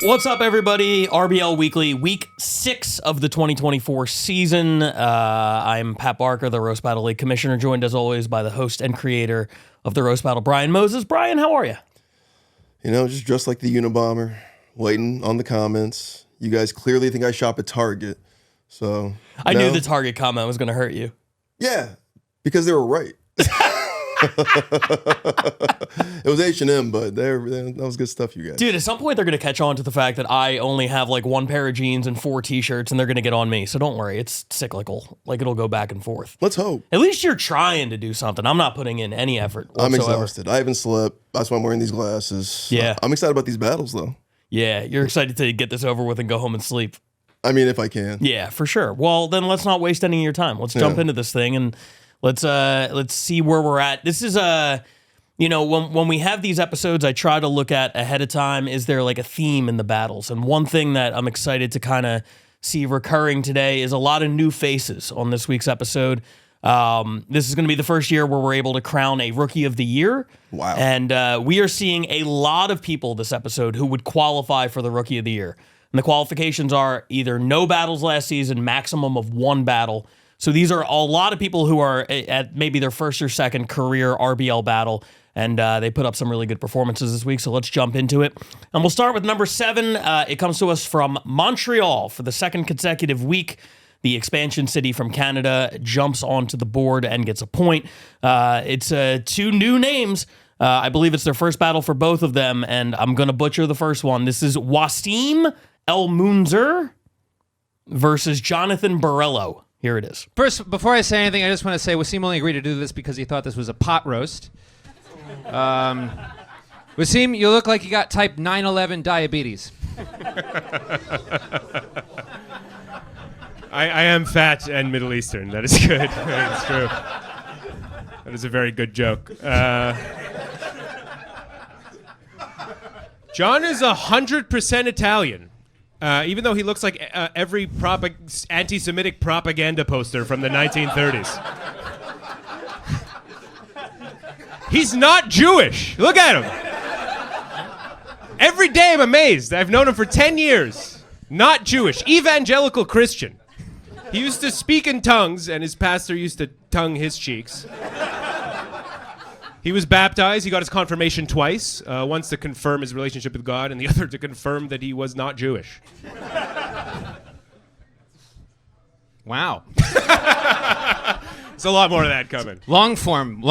What's up, everybody? RBL Weekly, week 6 of the 2024 season. I'm Pat Barker, the Roast Battle League commissioner, joined as always by the host and creator of the Roast Battle, Brian Moses. Brian, how are you? You know, just dressed like the Unabomber, waiting on the comments. You guys clearly think I shop at Target, so... I knew the Target comment was going to hurt you. Yeah, because they were right. It was H&M, but that was good stuff, you guys. Dude, at some point they're going to catch on to the fact that I only have like one pair of jeans and 4 t-shirts, and they're going to get on me. So don't worry, it's cyclical. Like, it'll go back and forth. Let's hope. At least you're trying to do something. I'm not putting in any effort whatsoever. I'm exhausted. I haven't slept. That's why I'm wearing these glasses. Yeah. I'm excited about these battles, though. Yeah, you're excited to get this over with and go home and sleep. I mean, if I can. Yeah, for sure. Well, then let's not waste any of your time. Let's jump into this thing and let's see where we're at. This is when we have these episodes, I try to look at ahead of time, is there like a theme in the battles? And one thing that I'm excited to kind of see recurring today is a lot of new faces on this week's episode. This is going to be the first year where we're able to crown a Rookie of the Year. Wow. And we are seeing a lot of people this episode who would qualify for the Rookie of the Year. And the qualifications are either no battles last season, maximum of 1 battle. So these are a lot of people who are at maybe their first or second career RBL battle, and they put up some really good performances this week, so let's jump into it. And we'll start with number 7. It comes to us from Montreal for the second consecutive week. The expansion city from Canada jumps onto the board and gets a point. It's 2 new names. I believe it's their first battle for both of them, and I'm going to butcher the first one. This is Wasim El Munzer versus Jonathan Borello. Here it is. First, before I say anything, I just want to say Wasim only agreed to do this because he thought this was a pot roast. Wasim, you look like you got type 911 diabetes. I am fat and Middle Eastern. That is good. That's true. That is a very good joke. John is 100% Italian. Even though he looks like every anti-Semitic propaganda poster from the 1930s. He's not Jewish. Look at him. Every day I'm amazed. I've known him for 10 years. Not Jewish. Evangelical Christian. He used to speak in tongues, and his pastor used to tongue his cheeks. He was baptized. He got his confirmation twice. Once to confirm his relationship with God, and the other to confirm that he was not Jewish. Wow. There's a lot more of that coming. Long form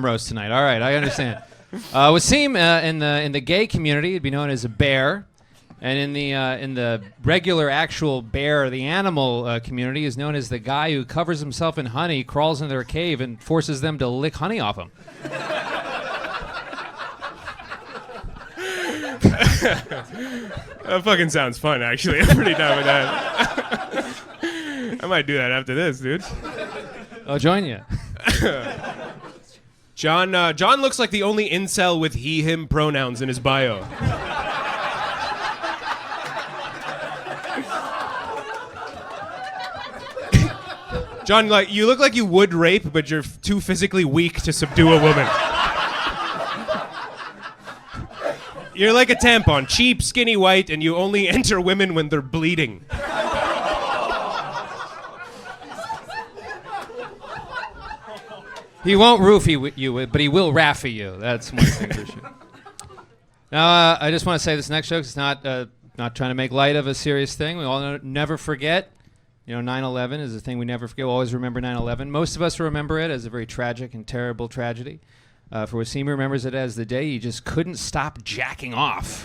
roast tonight. All right, I understand. Wasim in the gay community, he'd be known as a bear, and in the regular actual bear, the animal community, is known as the guy who covers himself in honey, crawls into their cave, and forces them to lick honey off him. That fucking sounds fun, actually. I'm pretty down with that. I might do that after this, dude. I'll join you. John looks like the only incel with he/him pronouns in his bio. John, you look like you would rape, but you're too physically weak to subdue a woman. You're like a tampon, cheap, skinny, white, and you only enter women when they're bleeding. He won't roofie you, but he will raffy you. That's one thing for sure. Now, I just want to say this next joke is not trying to make light of a serious thing. We all never forget. 9/11 is a thing we never forget. We'll always remember 9/11. Most of us remember it as a very tragic and terrible tragedy. For Wasim, remembers it as the day he just couldn't stop jacking off.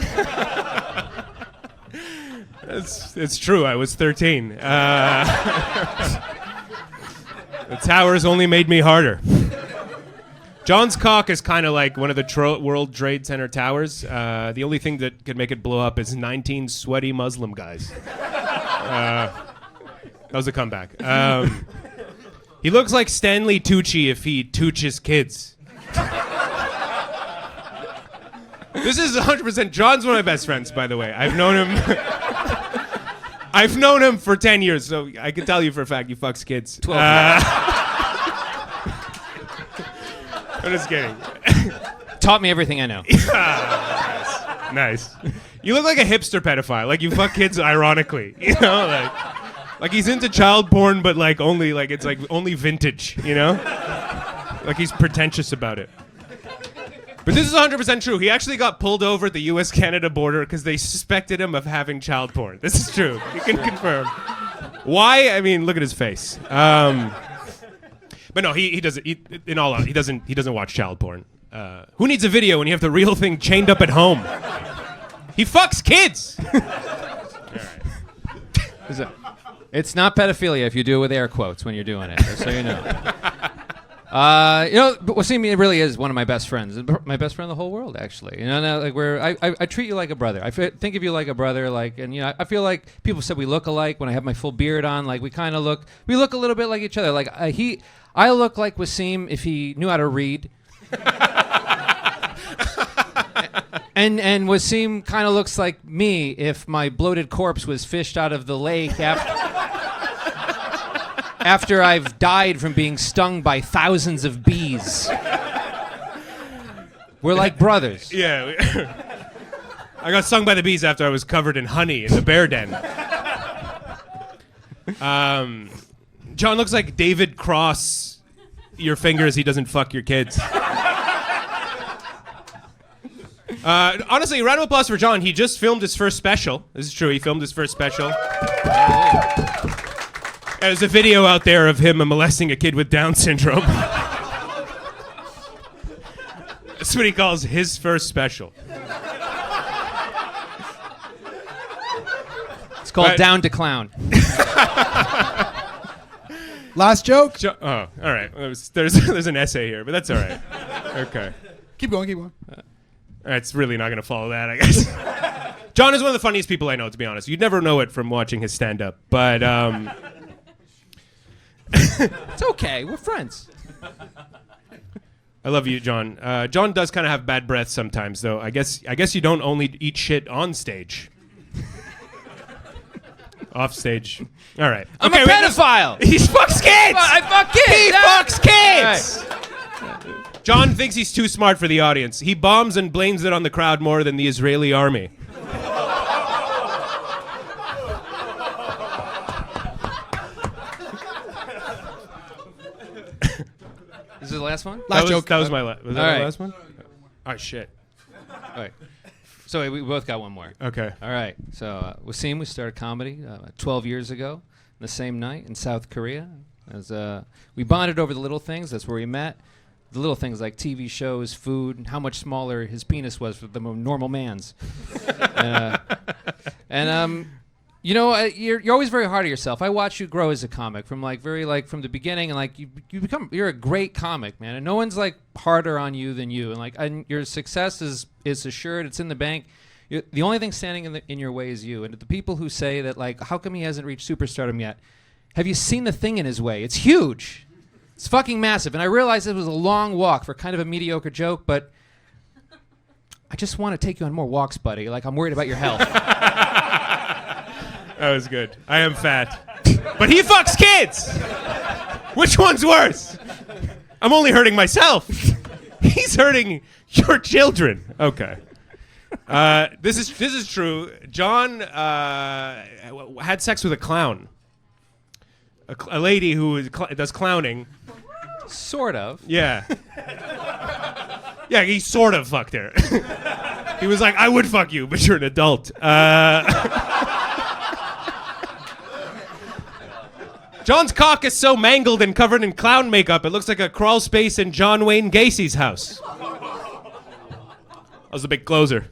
It's true. I was 13. The towers only made me harder. John's cock is kind of like one of the World Trade Center towers. The only thing that could make it blow up is 19 sweaty Muslim guys. That was a comeback. He looks like Stanley Tucci if he Tucci's kids. This is 100%. John's one of my best friends, by the way. I've known him for 10 years, so I can tell you for a fact he fucks kids. 12 I'm just kidding. Taught me everything I know. Nice. You look like a hipster pedophile. Like you fuck kids ironically. You know, like he's into child porn, but like only like it's like only vintage. You know, like he's pretentious about it. But this is 100% true. He actually got pulled over at the U.S.-Canada border because they suspected him of having child porn. This is true. You can confirm. Why? I mean, look at his face. But no, he doesn't. He doesn't watch child porn. Who needs a video when you have the real thing chained up at home? He fucks kids. All right. It's not pedophilia if you do it with air quotes when you're doing it. Just so you know. But Wasim really is one of my best friends. My best friend in the whole world, actually. Like I treat you like a brother. I think of you like a brother. Like, and I feel like people said we look alike when I have my full beard on. Like we look a little bit like each other. Like I look like Wasim if he knew how to read. And Wasim kind of looks like me if my bloated corpse was fished out of the lake after I've died from being stung by thousands of bees. We're like brothers. Yeah. I got stung by the bees after I was covered in honey in the bear den. John looks like David Cross your fingers he doesn't fuck your kids. Honestly, round of applause for John. He just filmed his first special. This is true. He filmed his first special. There's a video out there of him molesting a kid with Down syndrome. That's what he calls his first special. It's called Down to Clown. Last joke? Oh, all right. There's an essay here, but that's all right. Okay. Keep going. It's really not going to follow that, I guess. John is one of the funniest people I know, to be honest. You'd never know it from watching his stand-up, but... It's okay. We're friends. I love you, John. John does kind of have bad breath sometimes, though. I guess you don't only eat shit on stage. Off stage. All right. I'm a pedophile. He fucks kids. I fuck kids. He fucks kids. Right. John thinks he's too smart for the audience. He bombs and blames it on the crowd more than the Israeli army. Is this the last one? Last joke. That was my last. Was that All my right. last one? Oh shit. All right. So we both got one more. Okay. All right. So Wasim, we started comedy 12 years ago, the same night in South Korea. As we bonded over the little things. That's where we met. The little things like TV shows, food, and how much smaller his penis was for the normal man's. You're always very hard on yourself. I watch you grow as a comic from from the beginning, and you're a great comic, man. And no one's like harder on you than you, and your success is assured. It's in the bank. The only thing standing in your way is you. And the people who say that how come he hasn't reached superstardom yet? Have you seen the thing in his way? It's huge. It's fucking massive. And I realized it was a long walk for kind of a mediocre joke, but I just want to take you on more walks, buddy. I'm worried about your health. That was good. I am fat. But he fucks kids! Which one's worse? I'm only hurting myself. He's hurting your children. Okay. This is true. John had sex with a clown. A lady who does clowning. Sort of. Yeah. Yeah, he sort of fucked her. He was like, I would fuck you, but you're an adult. John's cock is so mangled and covered in clown makeup, it looks like a crawl space in John Wayne Gacy's house. That was a big closer.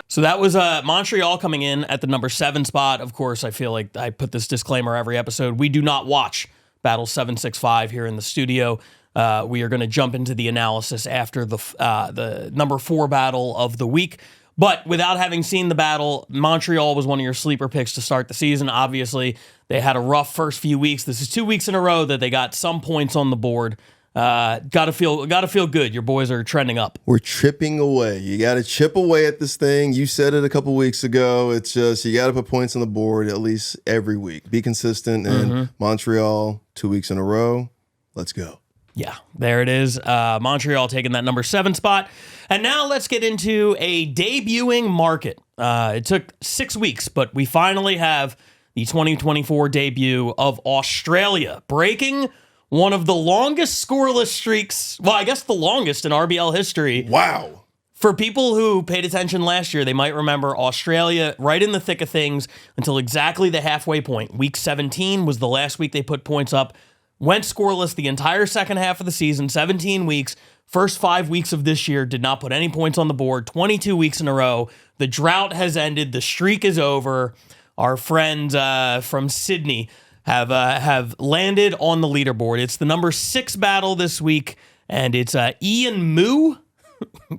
So that was Montreal coming in at the number 7 spot. Of course, I feel like I put this disclaimer every episode. We do not watch Battle 765 here in the studio. We are going to jump into the analysis after the number 4 battle of the week. But without having seen the battle, Montreal was one of your sleeper picks to start the season. Obviously, they had a rough first few weeks. This is 2 weeks in a row that they got some points on the board. Gotta feel good. Your boys are trending up. We're chipping away. You got to chip away at this thing. You said it a couple weeks ago. It's just you got to put points on the board at least every week. Be consistent. And Montreal, 2 weeks in a row. Let's go. Yeah, there it is. Montreal taking that number 7 spot. And now let's get into a debuting market. It took 6 weeks, but we finally have the 2024 debut of Australia, breaking one of the longest scoreless streaks. Well, I guess the longest in RBL history. Wow. For people who paid attention last year, they might remember Australia right in the thick of things until exactly the halfway point. Week 17 was the last week they put points up. Went scoreless the entire second half of the season, 17 weeks. First 5 weeks of this year did not put any points on the board, 22 weeks in a row. The drought has ended. The streak is over. Our friends from Sydney have landed on the leaderboard. It's the number 6 battle this week, and it's Ian Moo,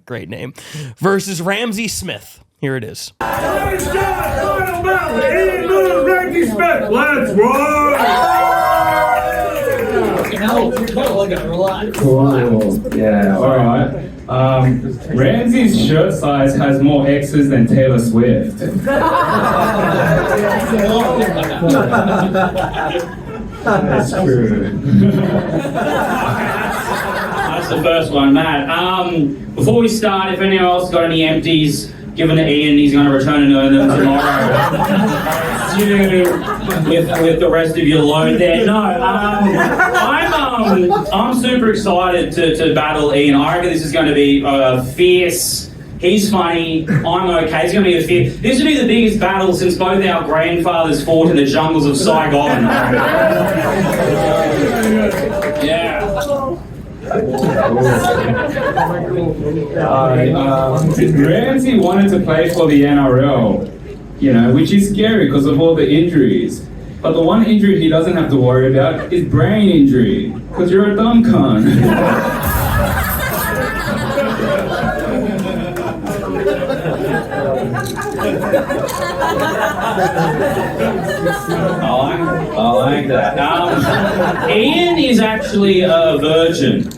great name, versus Ramsey Smith. Here it is. Let's roll! Cool. Yeah, alright. Ramsey's shirt size has more X's than Taylor Swift. That's true. That's the first one, Matt. Before we start, if anyone else got any empties, give them to Ian. He's going to return and earn them tomorrow. with the rest of your load there. No, I'm super excited to battle Ian. I reckon this is going to be fierce. He's funny. I'm okay. It's going to be a fierce. This will be the biggest battle since both our grandfathers fought in the jungles of Saigon. Yeah. Ramsey wanted to play for the NRL, which is scary because of all the injuries. But the one injury he doesn't have to worry about is brain injury, because you're a dumb cunt. I like that. Ian is actually a virgin,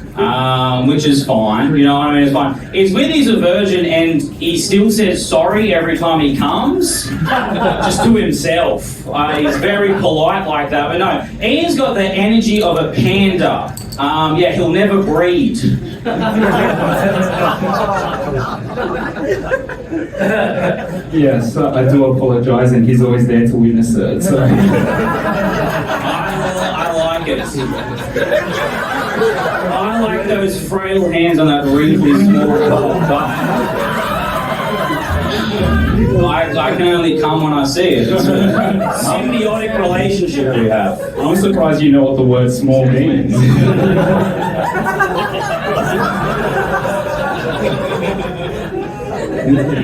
which is fine. You know what I mean? It's fine. It's when he's a virgin and he still says sorry every time he comes, just to himself. He's very polite like that. But no, Ian's got the energy of a panda. He'll never breed. Yes, I do apologise, and he's always there to witness it. So. I like it. I like those frail hands on that wrinkly small I can only come when I see it. It's a symbiotic relationship we have. I'm surprised you know what the word small means.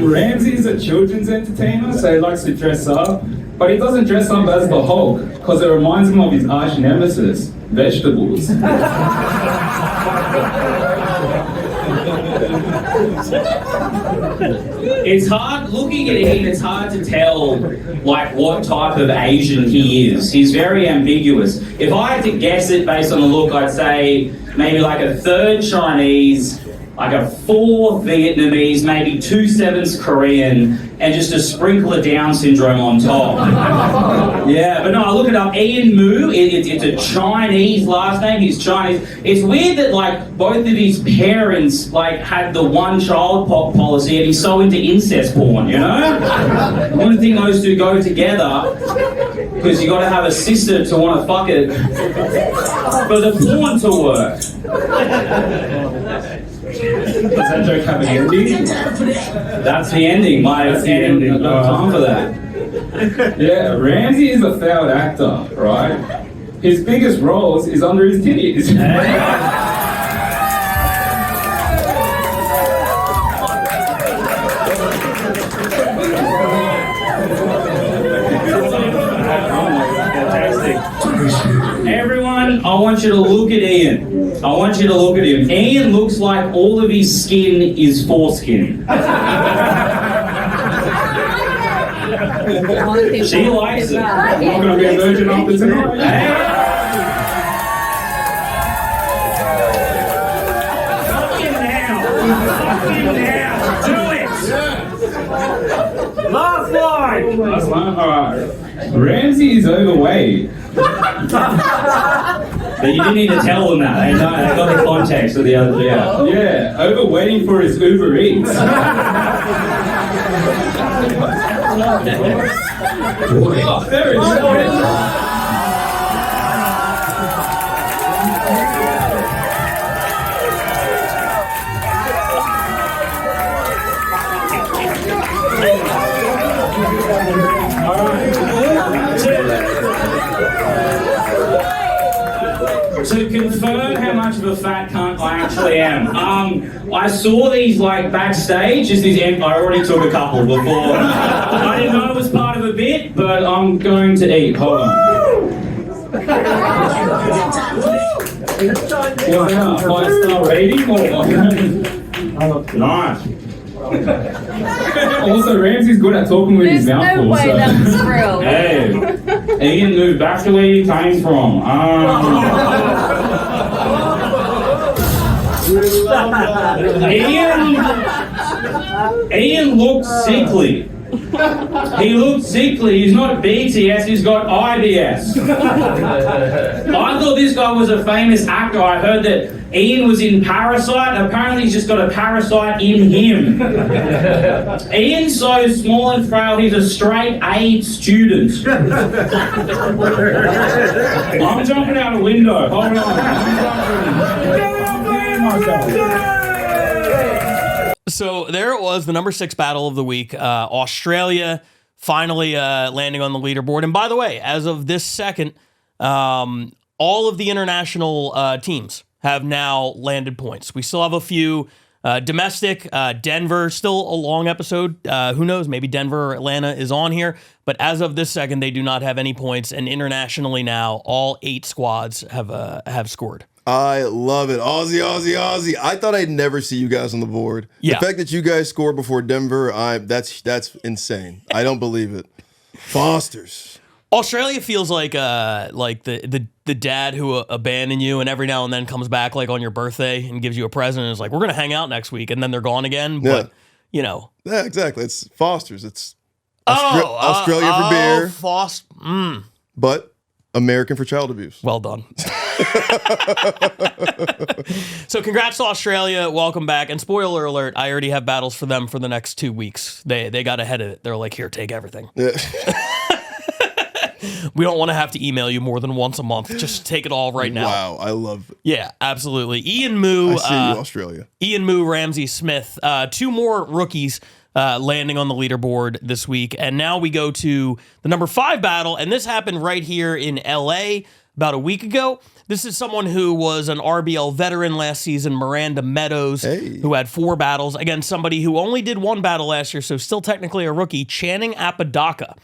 Ramsey's a children's entertainer, so he likes to dress up. But he doesn't dress up as the Hulk, because it reminds him of his arch nemesis, vegetables. It's hard, looking at him, it's hard to tell, what type of Asian he is. He's very ambiguous. If I had to guess it based on the look, I'd say maybe a third Chinese, a 4 Vietnamese, maybe 2 7ths Korean, and just a sprinkle of Down syndrome on top. Yeah, but no, I look it up. Ian Moo, it's a Chinese last name. He's Chinese. It's weird that both of his parents had the one-child policy, and he's so into incest porn. You know, I don't think those two go together, because you got to have a sister to want to fuck it for the porn to work. Does that joke have an ending? That's the ending. That's the ending. No time for that. Yeah, Ramsey is a failed actor, right? His biggest roles is under his titties. Everyone, I want you to look at Ian. I want you to look at him. Ian looks like all of his skin is foreskin. She likes it. I'm going to be a virgin after tonight. Fuck him now. Do it. Last line. Alright. Ramsey is overweight. But you didn't need to tell them that. They know. They got the context of the other. Yeah. Yeah, over waiting for his Uber Eats. Oh, very nice. To confirm how much of a fat cunt I actually am, I saw these like backstage. Just these. I already took a couple before. I didn't know it was part of a bit, but I'm going to eat. Hold on. What's up? 5-star rating or Nice. Also, Ramsey's good at talking with his mouth full. No way so. that's real. Hey, Ian, move back to where you came from. Ian looks sickly. He looks sickly. He's not BTS, he's got IBS. I thought this guy was a famous actor. I heard that Ian was in Parasite. Apparently he's just got a parasite in him. Ian's so small and frail, he's a straight A student. I'm jumping out a window. Hold on. I'm playing myself. So there it was, the number 6 battle of the week. Australia finally landing on the leaderboard. And by the way, as of this second, all of the international teams have now landed points. We still have a few domestic. Denver, still a long episode. Who knows? Maybe Denver or Atlanta is on here. But as of this second, they do not have any points. And internationally now, all 8 squads have scored. I love it. Aussie, Aussie, Aussie. I thought I'd never see you guys on the board. Yeah. The fact that you guys scored before Denver, that's insane. I don't believe it. Fosters. Australia feels like the dad who abandoned you and every now and then comes back like on your birthday and gives you a present and is like, we're gonna hang out next week, and then they're gone again. But you know. Yeah, exactly. It's Fosters. It's Australia for beer. But American for child abuse. Well done. So congrats to Australia. Welcome back. And spoiler alert, I already have battles for them for the next 2 weeks. They got ahead of it. They're like, here, take everything. Yeah. We don't want to have to email you more than once a month. Just take it all right now. Wow, I love it. Yeah, absolutely. Ian Moo. I see you, Australia. Ian Moo, Ramsey Smith. 2 more rookies landing on the leaderboard this week. And now we go to the number 5 battle. And this happened right here in LA about a week ago. This is someone who was an RBL veteran last season, Miranda Meadows, who had 4 battles against somebody who only did 1 battle last year, so still technically a rookie, Channing Apodaca.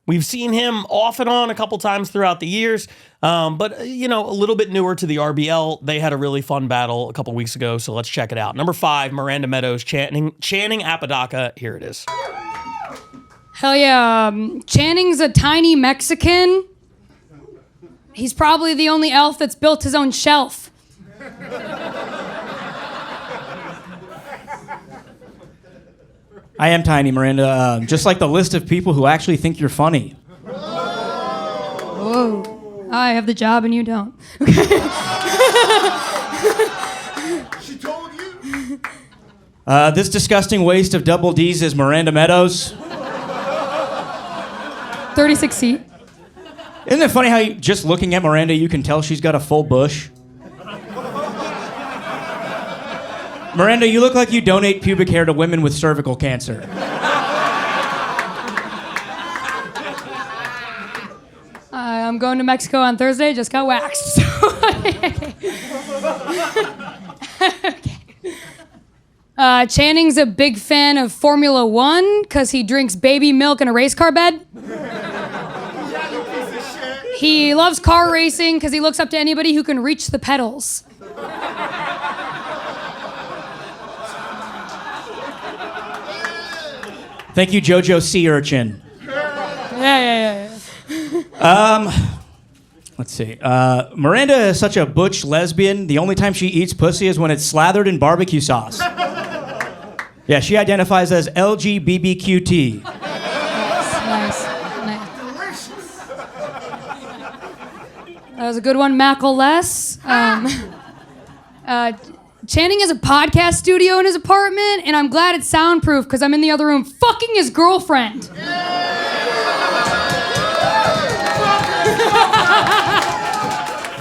We've seen him off and on a couple times throughout the years, but, you know, a little bit newer to the RBL. They had a really fun battle a couple weeks ago, so let's check it out. Number 5, Miranda Meadows, Channing Apodaca. Here it is. Hell yeah. Channing's a tiny Mexican. He's probably the only elf that's built his own shelf. I am tiny, Miranda. Just like the list of people who actually think you're funny. Whoa. I have the job and you don't. She told you. This disgusting waste of double D's is Miranda Meadows. 36 feet. Isn't it funny how just looking at Miranda, you can tell she's got a full bush? Miranda, you look like you donate pubic hair to women with cervical cancer. I'm going to Mexico on Thursday, just got waxed. Okay. Channing's a big fan of Formula One because he drinks baby milk in a race car bed. He loves car racing because he looks up to anybody who can reach the pedals. Thank you, JoJo Sea Urchin. Yeah. Let's see. Miranda is such a butch lesbian. The only time she eats pussy is when it's slathered in barbecue sauce. Yeah, she identifies as LGBTQT. Nice. That was a good one, Mackle Less. Channing has a podcast studio in his apartment, and I'm glad it's soundproof because I'm in the other room fucking his girlfriend.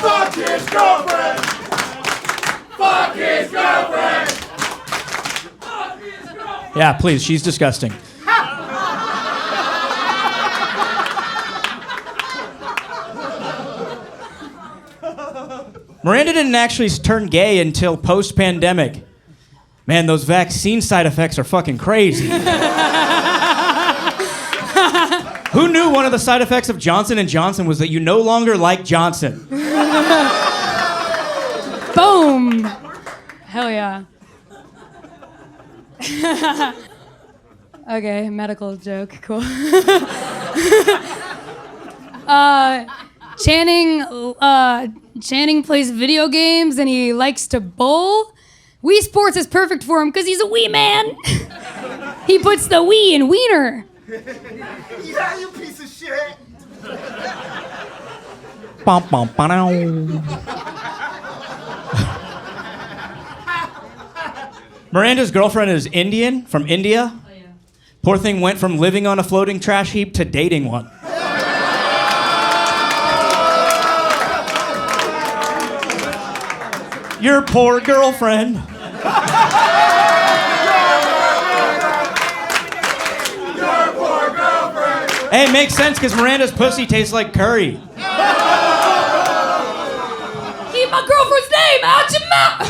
Fuck his girlfriend! Fuck his girlfriend! Yeah, please, she's disgusting. Miranda didn't actually turn gay until post-pandemic. Man, those vaccine side effects are fucking crazy. Who knew one of the side effects of Johnson & Johnson was that you no longer like Johnson? Boom! Hell yeah. Okay, medical joke, cool. Channing plays video games and he likes to bowl. Wii Sports is perfect for him because he's a Wii man. He puts the Wii in wiener. Yeah, you piece of shit! Bum, bum, ba-dow. Miranda's girlfriend is Indian, from India. Oh, yeah. Poor thing went from living on a floating trash heap to dating one. Your poor girlfriend. Your poor girlfriend! Hey, it makes sense because Miranda's pussy tastes like curry. Keep my girlfriend's name out your mouth!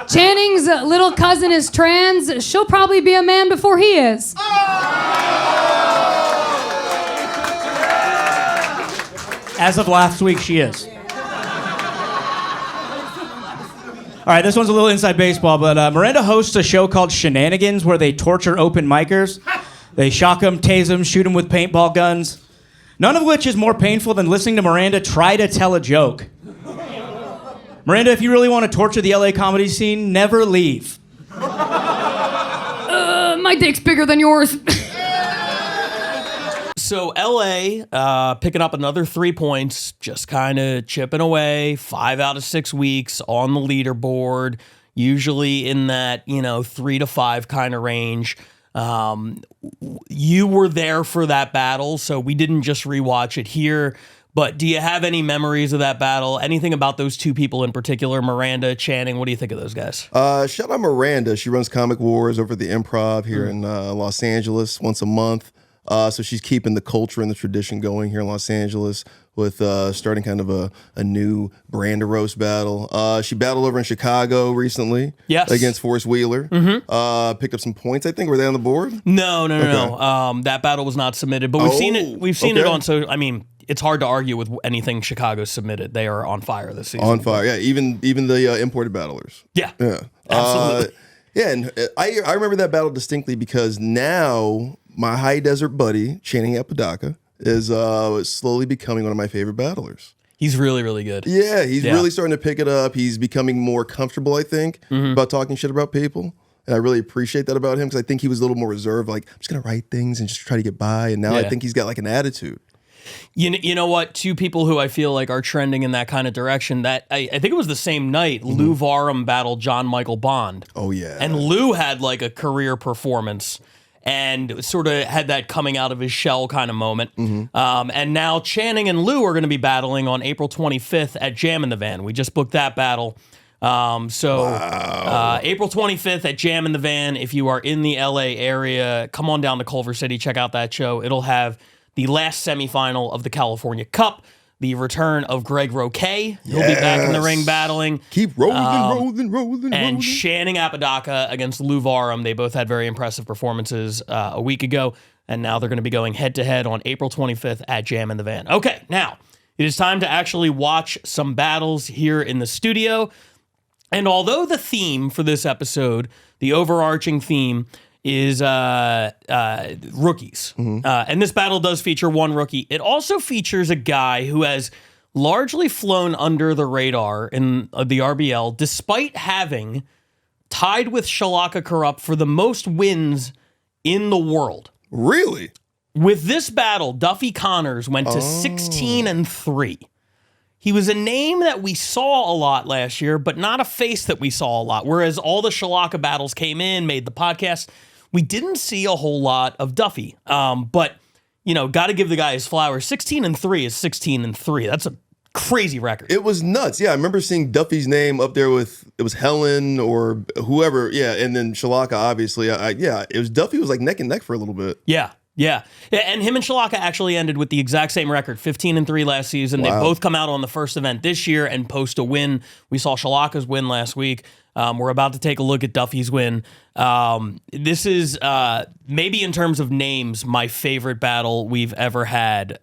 Channing's little cousin is trans. She'll probably be a man before he is. As of last week, she is. All right, this one's a little inside baseball, but Miranda hosts a show called Shenanigans where they torture open micers. They shock them, tase them, shoot them with paintball guns. None of which is more painful than listening to Miranda try to tell a joke. Miranda, if you really want to torture the LA comedy scene, never leave. My dick's bigger than yours. So LA picking up another 3 points, just kind of chipping away, 5 out of 6 weeks on the leaderboard, usually in that, 3 to 5 kind of range. You were there for that battle, so we didn't just rewatch it here. But do you have any memories of that battle? Anything about those two people in particular, Miranda, Channing? What do you think of those guys? Shout out Miranda. She runs Comic Wars over at the Improv here in Los Angeles once a month. So she's keeping the culture and the tradition going here in Los Angeles with starting kind of a new brand of roast battle. She battled over in Chicago recently against Forrest Wheeler. Picked up some points, I think. Were they on the board? No. That battle was not submitted, but we've seen it. We've seen it on. So I mean, it's hard to argue with anything Chicago submitted. They are on fire this season. On fire, yeah. Even the imported battlers. Yeah, absolutely. And I remember that battle distinctly because now my high desert buddy, Channing Apodaca, is slowly becoming one of my favorite battlers. He's really, really good. Yeah, he's really starting to pick it up. He's becoming more comfortable, I think, about talking shit about people. And I really appreciate that about him because I think he was a little more reserved, like, I'm just going to write things and just try to get by. And now I think he's got like an attitude. You know what? Two people who I feel like are trending in that kind of direction. That I think it was the same night. Lou Varham battled John Michael Bond. Oh yeah, and Lou had like a career performance and sort of had that coming out of his shell kind of moment. And now Channing and Lou are going to be battling on April 25th at Jam in the Van. We just booked that battle. April 25th at Jam in the Van. If you are in the LA area, come on down to Culver City. Check out that show. It'll have the last semifinal of the California Cup, the return of Greg Roquet. He'll be back in the ring battling. Keep rolling. And Channing Apodaca against Lou Varham. They both had very impressive performances a week ago, and now they're going to be going head-to-head on April 25th at Jam in the Van. Okay, now, it is time to actually watch some battles here in the studio. And although the theme for this episode, the overarching theme, is rookies. And this battle does feature one rookie. It also features a guy who has largely flown under the radar in the RBL, despite having tied with Shalaka Corrupt for the most wins in the world. Really? With this battle, Duffy Connors went to 16-3. He was a name that we saw a lot last year, but not a face that we saw a lot. Whereas all the Shalaka battles came in, made the podcast, we didn't see a whole lot of Duffy. But, got to give the guy his flowers. 16-3 is 16-3. That's a crazy record. It was nuts. Yeah, I remember seeing Duffy's name up there with, it was Helen or whoever. Yeah, and then Shalaka, obviously. It was Duffy was like neck and neck for a little bit. Yeah. And him and Shalaka actually ended with the exact same record, 15-3 last season. Wow. They both come out on the first event this year and post a win. We saw Shalaka's win last week. We're about to take a look at Duffy's win. This is maybe in terms of names, my favorite battle we've ever had.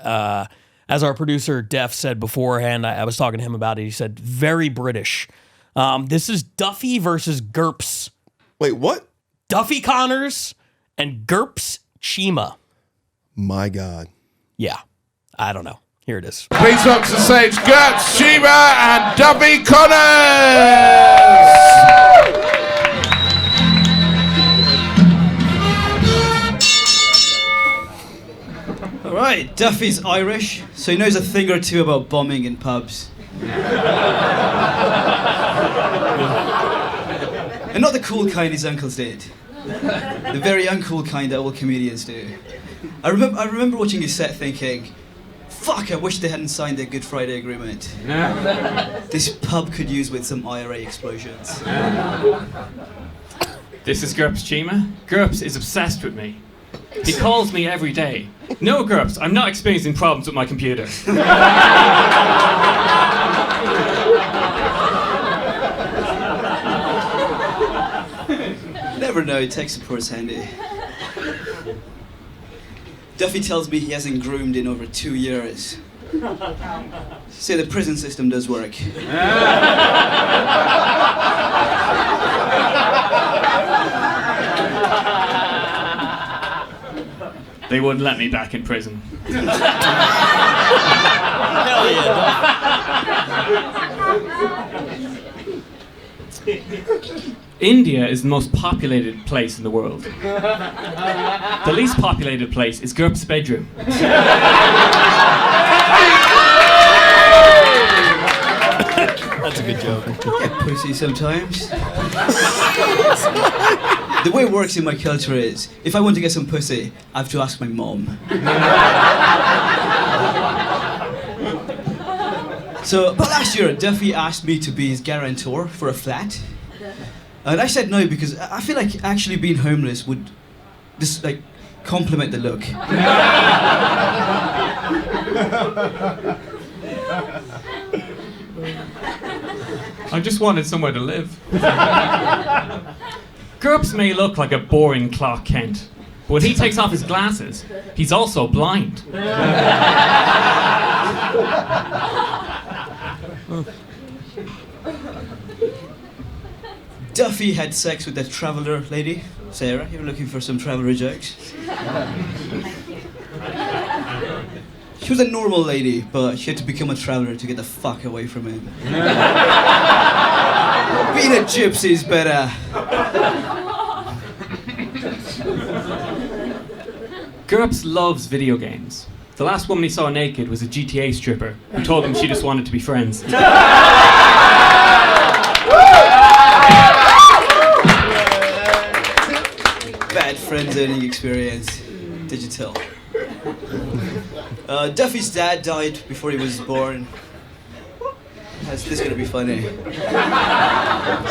As our producer Def said beforehand, I was talking to him about it. He said, very British. This is Duffy versus Gerps. Wait, what? Duffy Connors and Gerps Chima. My God. Yeah. I don't know. Here it is. Please welcome to stage Gerps, Chima, and Duffy Connors! All right, Duffy's Irish, so he knows a thing or two about bombing in pubs. And not the cool kind his uncles did. The very uncool kind that all comedians do. I remember watching his set thinking, fuck, I wish they hadn't signed their Good Friday Agreement. This pub could use with some IRA explosions. This is Gerps Chima. Gerps is obsessed with me. He calls me every day. No, Gerps, I'm not experiencing problems with my computer. Never know, tech support's handy. Duffy tells me he hasn't groomed in over 2 years. Say the prison system does work. They wouldn't let me back in prison. Hell yeah, India is the most populated place in the world. The least populated place is Gerps' bedroom. That's a good joke. Get pussy sometimes. The way it works in my culture is, if I want to get some pussy, I have to ask my mom. So, about last year, Duffy asked me to be his guarantor for a flat. And I said no because I feel like actually being homeless would just like complement the look. I just wanted somewhere to live. Gerps may look like a boring Clark Kent, but when he takes off his glasses, he's also blind. Duffy had sex with that traveller lady. Sarah, you were looking for some traveller jokes? She was a normal lady, but she had to become a traveller to get the fuck away from him. Being a gypsy's better. Gerps loves video games. The last woman he saw naked was a GTA stripper who told him she just wanted to be friends. Bad friend-zoning experience. Digital. Duffy's dad died before he was born. This is gonna be funny.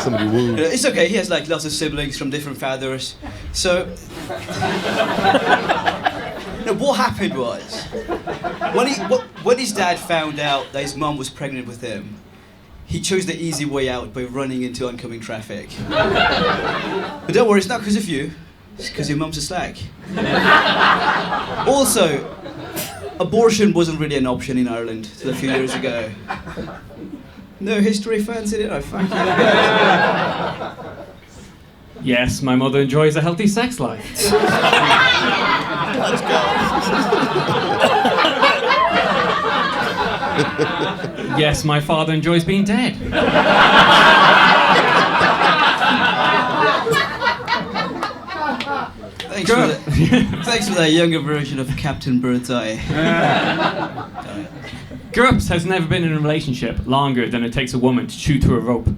Somebody wooed. It's okay, he has like lots of siblings from different fathers. So, what happened was, when his dad found out that his mum was pregnant with him, he chose the easy way out by running into oncoming traffic. But don't worry, it's not because of you. It's because your mum's a slag. Also, abortion wasn't really an option in Ireland till a few years ago. No history fans in it? Oh, fuck you. Yes, my mother enjoys a healthy sex life. Let's go. Yes, my father enjoys being dead. Thanks for that younger version of Captain Birdseye. Gerps has never been in a relationship longer than it takes a woman to chew through a rope.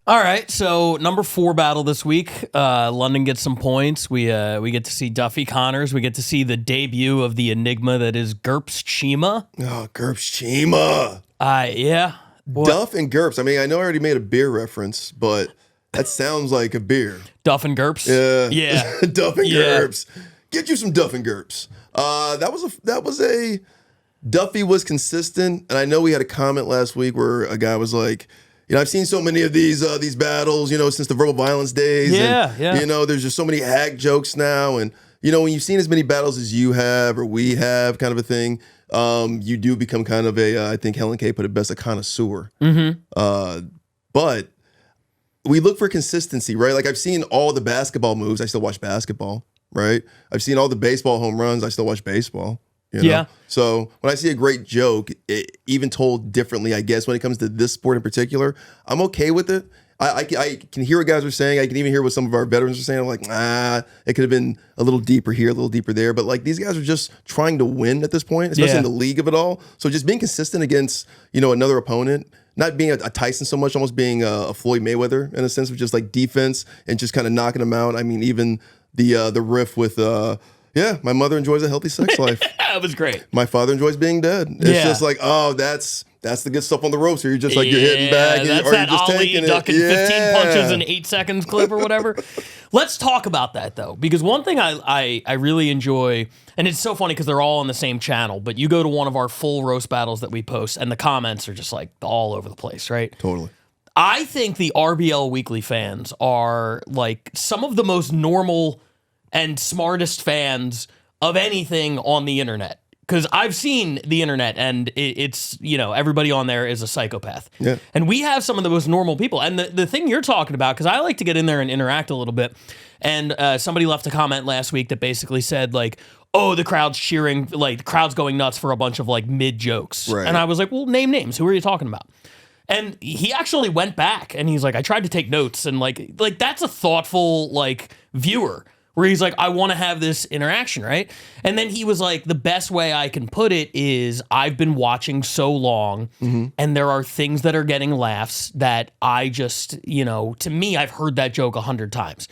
All right, so number 4 battle this week. London gets some points. We get to see Duffy Connors. We get to see the debut of the enigma that is Gerps Chima. Oh, Gerps Chima. Yeah. Duff and Gerps. I mean, I know I already made a beer reference, but that sounds like a beer. Duff and Gerps? Yeah. Duff and Gerps. Get you some Duff and Gerps. That was a Duffy was consistent, and I know we had a comment last week where a guy was like, I've seen so many of these battles, since the verbal violence days. Yeah. There's just so many hack jokes now, and when you've seen as many battles as you have or we have, kind of a thing, you do become kind of I think Helen K put it best, a connoisseur. Mm-hmm. But we look for consistency, right? Like I've seen all the basketball moves. I still watch basketball, right? I've seen all the baseball home runs. I still watch baseball. Yeah. So when I see a great joke, even told differently, I guess when it comes to this sport in particular, I'm okay with it. I can hear what guys are saying. I can even hear what some of our veterans are saying. I'm like, it could have been a little deeper here, a little deeper there. But like these guys are just trying to win at this point, especially in the league of it all. So just being consistent against, another opponent, not being a Tyson so much, almost being a Floyd Mayweather in a sense of just like defense and just kind of knocking them out. I mean, even the riff with my mother enjoys a healthy sex life. That was great. My father enjoys being dead. It's just like, that's the good stuff on the ropes here. You're just like, you're hitting back. That's or that you're just Ali taking ducking it. 15 punches in 8 seconds clip or whatever. Let's talk about that, though, because one thing I really enjoy, and it's so funny because they're all on the same channel, but you go to one of our full roast battles that we post, and the comments are just like all over the place, right? Totally. I think the RBL Weekly fans are like some of the most normal and smartest fans of anything on the internet. Because I've seen the internet, and it's, everybody on there is a psychopath. Yeah. And we have some of the most normal people. And the thing you're talking about, because I like to get in there and interact a little bit, and somebody left a comment last week that basically said, like, oh, the crowd's cheering, like, the crowd's going nuts for a bunch of, like, mid-jokes. Right. And I was like, well, name names. Who are you talking about? And he actually went back, and he's like, I tried to take notes, and, like that's a thoughtful, like, viewer. Where he's like, I want to have this interaction, right? And then he was like, the best way I can put it is I've been watching so long, and there are things that are getting laughs that I just, to me, I've heard that joke 100 times.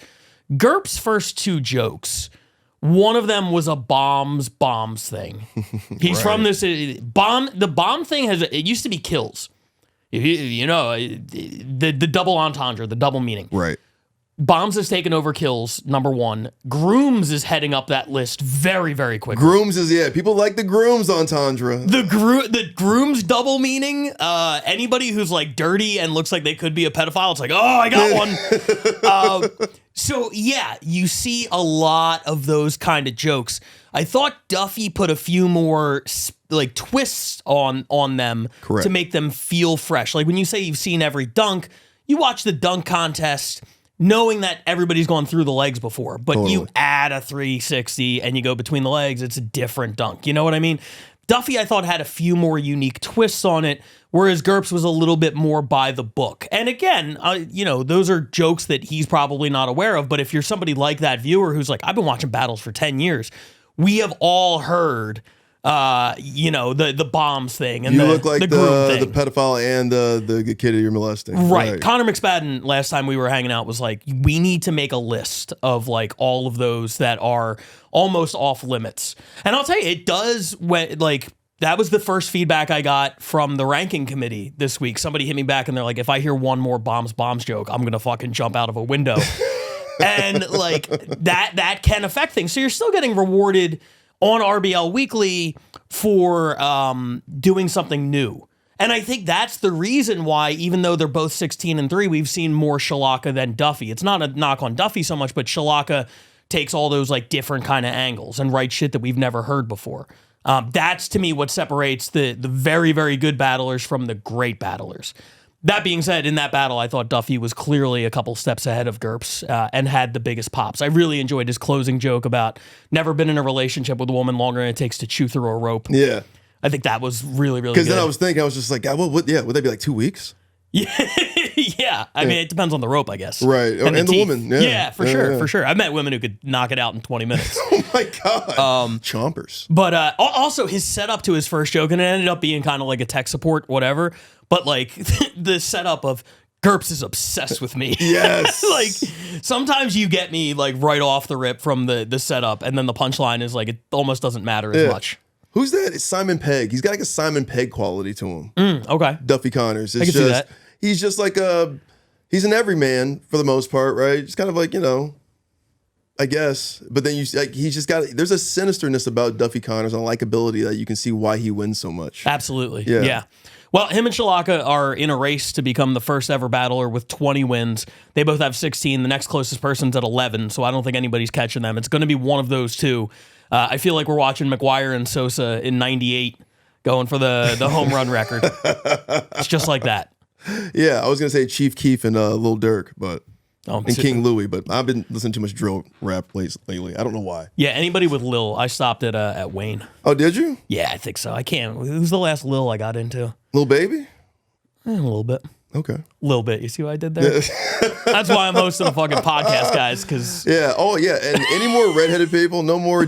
Gerps' first 2 jokes, one of them was a bombs thing. He's from this bomb. The bomb thing it used to be kills. The double entendre, the double meaning. Right. Bombs has taken over kills, number 1. Grooms is heading up that list very, very quickly. Grooms is, people like the grooms entendre. The grooms double meaning, anybody who's like dirty and looks like they could be a pedophile, it's like, oh, I got one. So yeah, you see a lot of those kind of jokes. I thought Duffy put a few more like twists on them to make them feel fresh. Like when you say you've seen every dunk, you watch the dunk contest knowing that everybody's gone through the legs before, but you add a 360 and you go between the legs, it's a different dunk. You know what I mean? Duffy, I thought, had a few more unique twists on it, whereas Gerps was a little bit more by the book. And again, those are jokes that he's probably not aware of, but if you're somebody like that viewer who's like, I've been watching battles for 10 years, we have all heard the bombs thing and you the look like groom thing. the pedophile and the kid you're molesting. Right. Connor McSpadden, last time we were hanging out, was like, we need to make a list of like all of those that are almost off limits. And I'll tell you, it does when that was the first feedback I got from the ranking committee this week. Somebody hit me back and they're like, if I hear one more bombs joke, I'm gonna fucking jump out of a window. And like that can affect things. So you're still getting rewarded on RBL Weekly for doing something new. And I think that's the reason why, even though they're both 16-3, we've seen more Shalaka than Duffy. It's not a knock on Duffy so much, but Shalaka takes all those like different kind of angles and writes shit that we've never heard before. That's to me what separates the very, very good battlers from the great battlers. That being said, in that battle, I thought Duffy was clearly a couple steps ahead of Gerps and had the biggest pops. I really enjoyed his closing joke about never been in a relationship with a woman longer than it takes to chew through a rope. Yeah. I think that was really, really good. Because then I was just like, would that be like 2 weeks? Yeah, Yeah, I mean, it depends on the rope, I guess. Right, and the teeth. woman. Yeah, for sure. I've met women who could knock it out in 20 minutes. Oh my God. Chompers. But also his setup to his first joke, and it ended up being kind of like a tech support, whatever. But like the setup of Gerps is obsessed with me. Yes. Like sometimes you get me like right off the rip from the setup, and then the punchline is like it almost doesn't matter as much. Who's that? It's Simon Pegg. He's got like a Simon Pegg quality to him. Okay. Duffy Connors. I can see that. He's just like he's an everyman for the most part, right? Just kind of like, I guess. But then he's just got, there's a sinisterness about Duffy Connors and likability that you can see why he wins so much. Absolutely. Yeah. Well, him and Shalaka are in a race to become the first ever battler with 20 wins. They both have 16. The next closest person's at 11, so I don't think anybody's catching them. It's going to be one of those two. I feel like we're watching McGuire and Sosa in 98 going for the home run record. It's just like that. Yeah, I was going to say Chief Keef and Lil Durk, and King Louie, but I've been listening to too much drill rap lately. I don't know why. Yeah, anybody with Lil, I stopped at Wayne. Oh, did you? Yeah, I think so. I can't. Who's the last Lil I got into? Lil Baby? A little bit. Okay. A little bit. You see what I did there? That's why I'm hosting a fucking podcast, guys, because... Yeah, oh yeah, and any more redheaded people, no more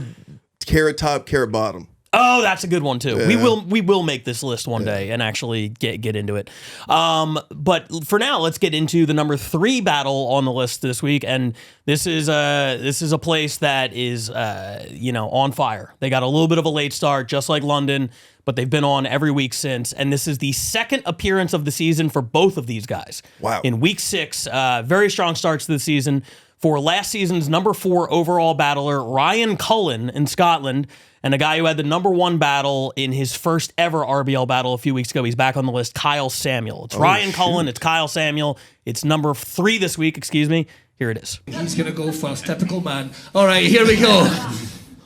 carrot top, carrot bottom. Oh, that's a good one too. Yeah. We will make this list one day and actually get into it. But for now, let's get into the number 3 battle on the list this week, and this is a place that is on fire. They got a little bit of a late start, just like London, but they've been on every week since, and this is the second appearance of the season for both of these guys. Wow! In week 6, very strong starts to the season for last season's number 4 overall battler Ryan Cullen in Scotland. And a guy who had the number 1 battle in his first ever RBL battle a few weeks ago. He's back on the list, Kyle Samuel. It's Ryan Cullen, it's Kyle Samuel. It's number 3 this week, excuse me. Here it is. He's going to go first, typical man. All right, here we go.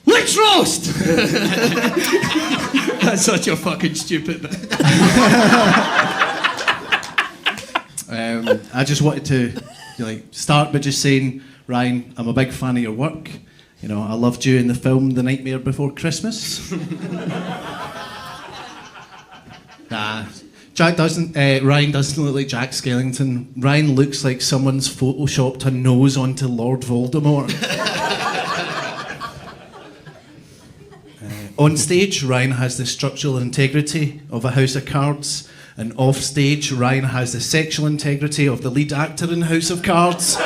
Let's roast! That's such a fucking stupid bit. I just wanted to start by just saying, Ryan, I'm a big fan of your work. I loved you in the film The Nightmare Before Christmas. Ryan doesn't look like Jack Skellington. Ryan looks like someone's photoshopped a nose onto Lord Voldemort. On stage, Ryan has the structural integrity of a house of cards, and off stage, Ryan has the sexual integrity of the lead actor in House of Cards.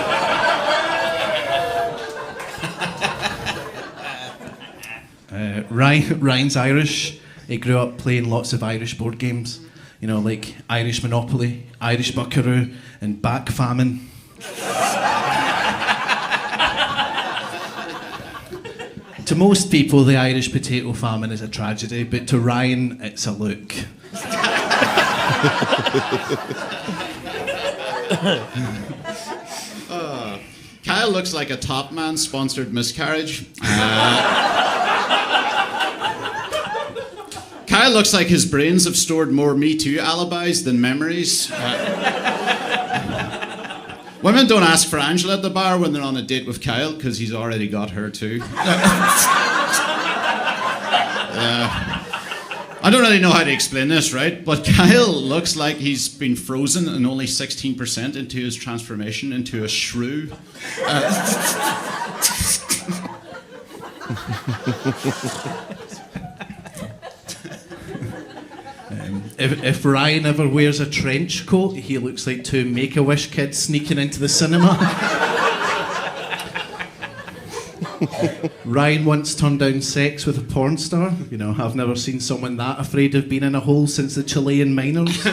Ryan's Irish. He grew up playing lots of Irish board games, like Irish Monopoly, Irish Buckaroo, and Backfamine. To most people, the Irish potato famine is a tragedy, but to Ryan, it's a look. Kyle looks like a Top Man sponsored miscarriage. Kyle looks like his brains have stored more Me Too alibis than memories. Women don't ask for Angela at the bar when they're on a date with Kyle because he's already got her too. I don't really know how to explain this, right? But Kyle looks like he's been frozen and only 16% into his transformation into a shrew. If Ryan ever wears a trench coat, he looks like 2 Make-A-Wish kids sneaking into the cinema. Ryan once turned down sex with a porn star. I've never seen someone that afraid of being in a hole since the Chilean miners.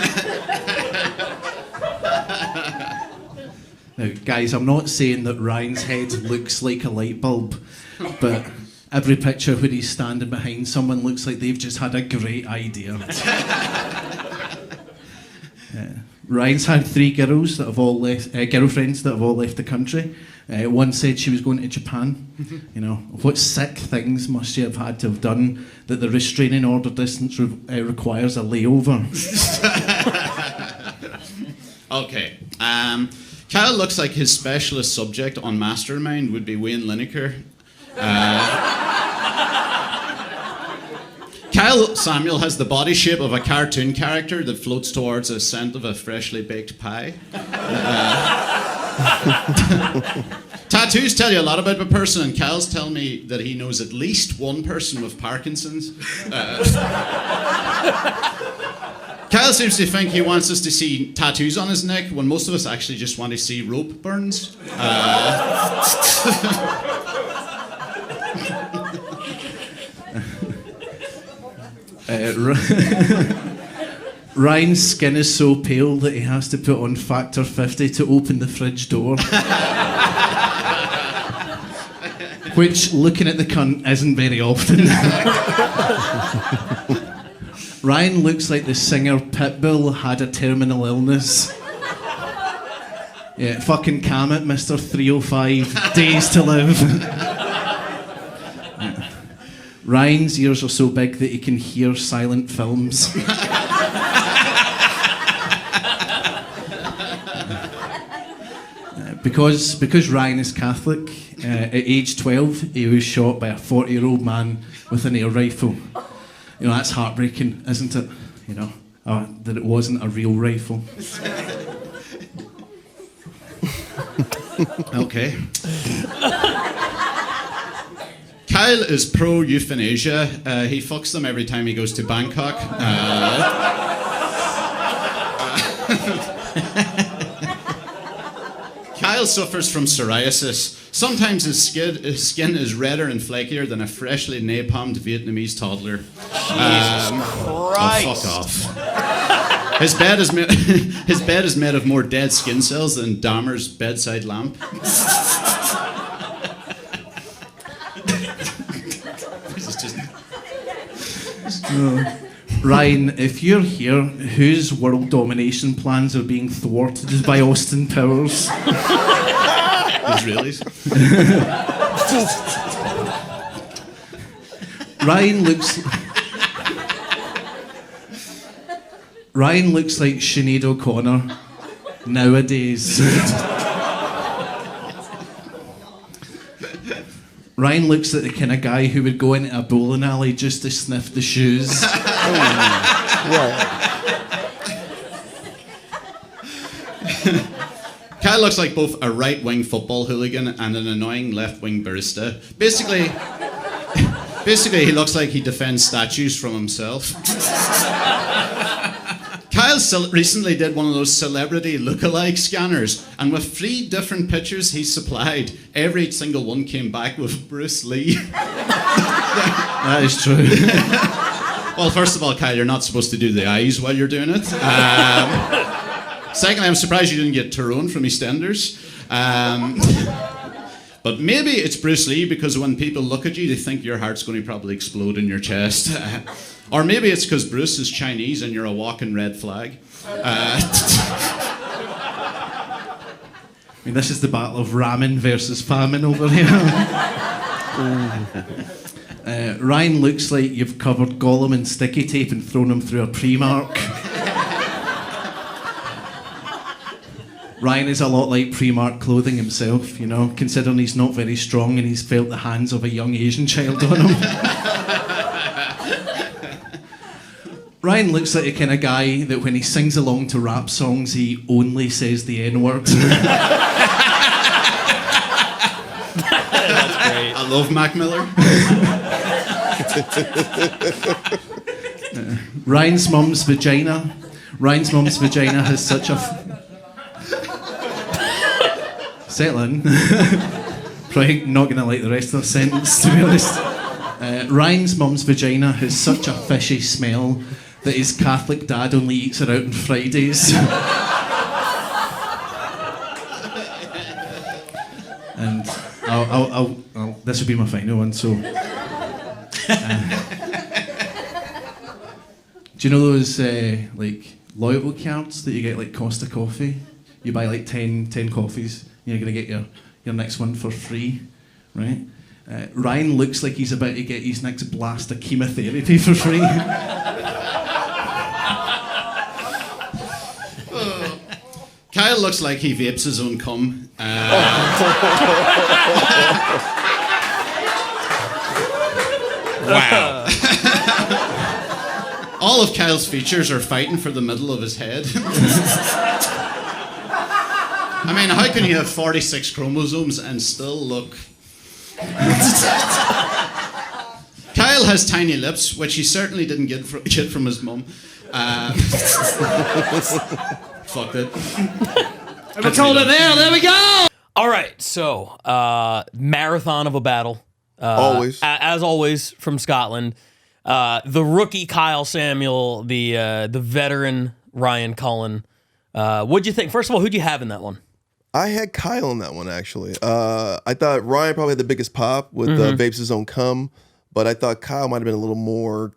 Now, guys, I'm not saying that Ryan's head looks like a light bulb, but every picture where he's standing behind someone looks like they've just had a great idea. Ryan's had 3 girls that have all left, girlfriends that have all left the country. One said she was going to Japan. What sick things must she have had to have done that the restraining order distance requires a layover? Okay. Kyle looks like his specialist subject on Mastermind would be Wayne Lineker. Kyle Kyle Samuel has the body shape of a cartoon character that floats towards a scent of a freshly baked pie. Tattoos tell you a lot about a person, and Kyle's telling me that he knows at least one person with Parkinson's. Kyle seems to think he wants us to see tattoos on his neck when most of us actually just want to see rope burns. Ryan's skin is so pale that he has to put on factor 50 to open the fridge door. Which, looking at the cunt, isn't very often. Ryan looks like the singer Pitbull had a terminal illness. Yeah, fucking calm it, Mr. 305. Days to live. Yeah. Ryan's ears are so big that he can hear silent films. Because Ryan is Catholic, at age 12, he was shot by a 40-year-old man with an air rifle. You know, that's heartbreaking, isn't it? You know, that it wasn't a real rifle. Okay. Kyle is pro euthanasia. He fucks them every time he goes to Bangkok. Kyle suffers from psoriasis. Sometimes his skin is redder and flakier than a freshly napalmed Vietnamese toddler. Christ. Oh, fuck off. His bed is made of more dead skin cells than Dahmer's bedside lamp. This is just... Ryan, if you're here, whose world domination plans are being thwarted by Austin Powers? Israelis. Ryan looks like Sinead O'Connor nowadays. Ryan looks like the kind of guy who would go into a bowling alley just to sniff the shoes. Kyle looks like both a right-wing football hooligan and an annoying left-wing barista. Basically, he looks like he defends statues from himself. Kyle recently did one of those celebrity look-alike scanners, and with 3 different pictures he supplied, every single one came back with Bruce Lee. That is true. Well, first of all, Kyle, you're not supposed to do the eyes while you're doing it. Secondly, I'm surprised you didn't get Tyrone from EastEnders. But maybe it's Bruce Lee because when people look at you, they think your heart's going to probably explode in your chest. Or maybe it's because Bruce is Chinese and you're a walking red flag. I mean, this is the battle of ramen versus famine over here. Ryan looks like you've covered Gollum in sticky tape and thrown him through a Primark. Ryan is a lot like Primark clothing himself, you know, considering he's not very strong and he's felt the hands of a young Asian child on him. Ryan looks like the kind of guy that when he sings along to rap songs, he only says the N-word. That's great. I love Mac Miller. Ryan's mum's vagina. Ryan's mum's vagina has such a... Settle in. Probably not going to like the rest of the sentence, to be honest. Ryan's mum's vagina has such a fishy smell that his Catholic dad only eats her out on Fridays. And I'll this will be my final one, so... do you know those, like, loyalty cards that you get, like, Costa Coffee? You buy, like, 10 coffees, you're going to get your next one for free, right? Ryan looks like he's about to get his next blast of chemotherapy for free. Kyle looks like he vapes his own cum. Wow. all of Kyle's features are fighting for the middle of his head. I mean, how can you have 46 chromosomes and still look... Kyle has tiny lips, which he certainly didn't get from his mum. Fuck it. We called it there we go! All right, so marathon of a battle. Always. As always, from Scotland. The rookie Kyle Samuel, the veteran Ryan Cullen. What'd you think? First of all, who'd you have in that one? I had Kyle in that one, actually. I thought Ryan probably had the biggest pop with Vapes' own cum, but I thought Kyle might have been a little more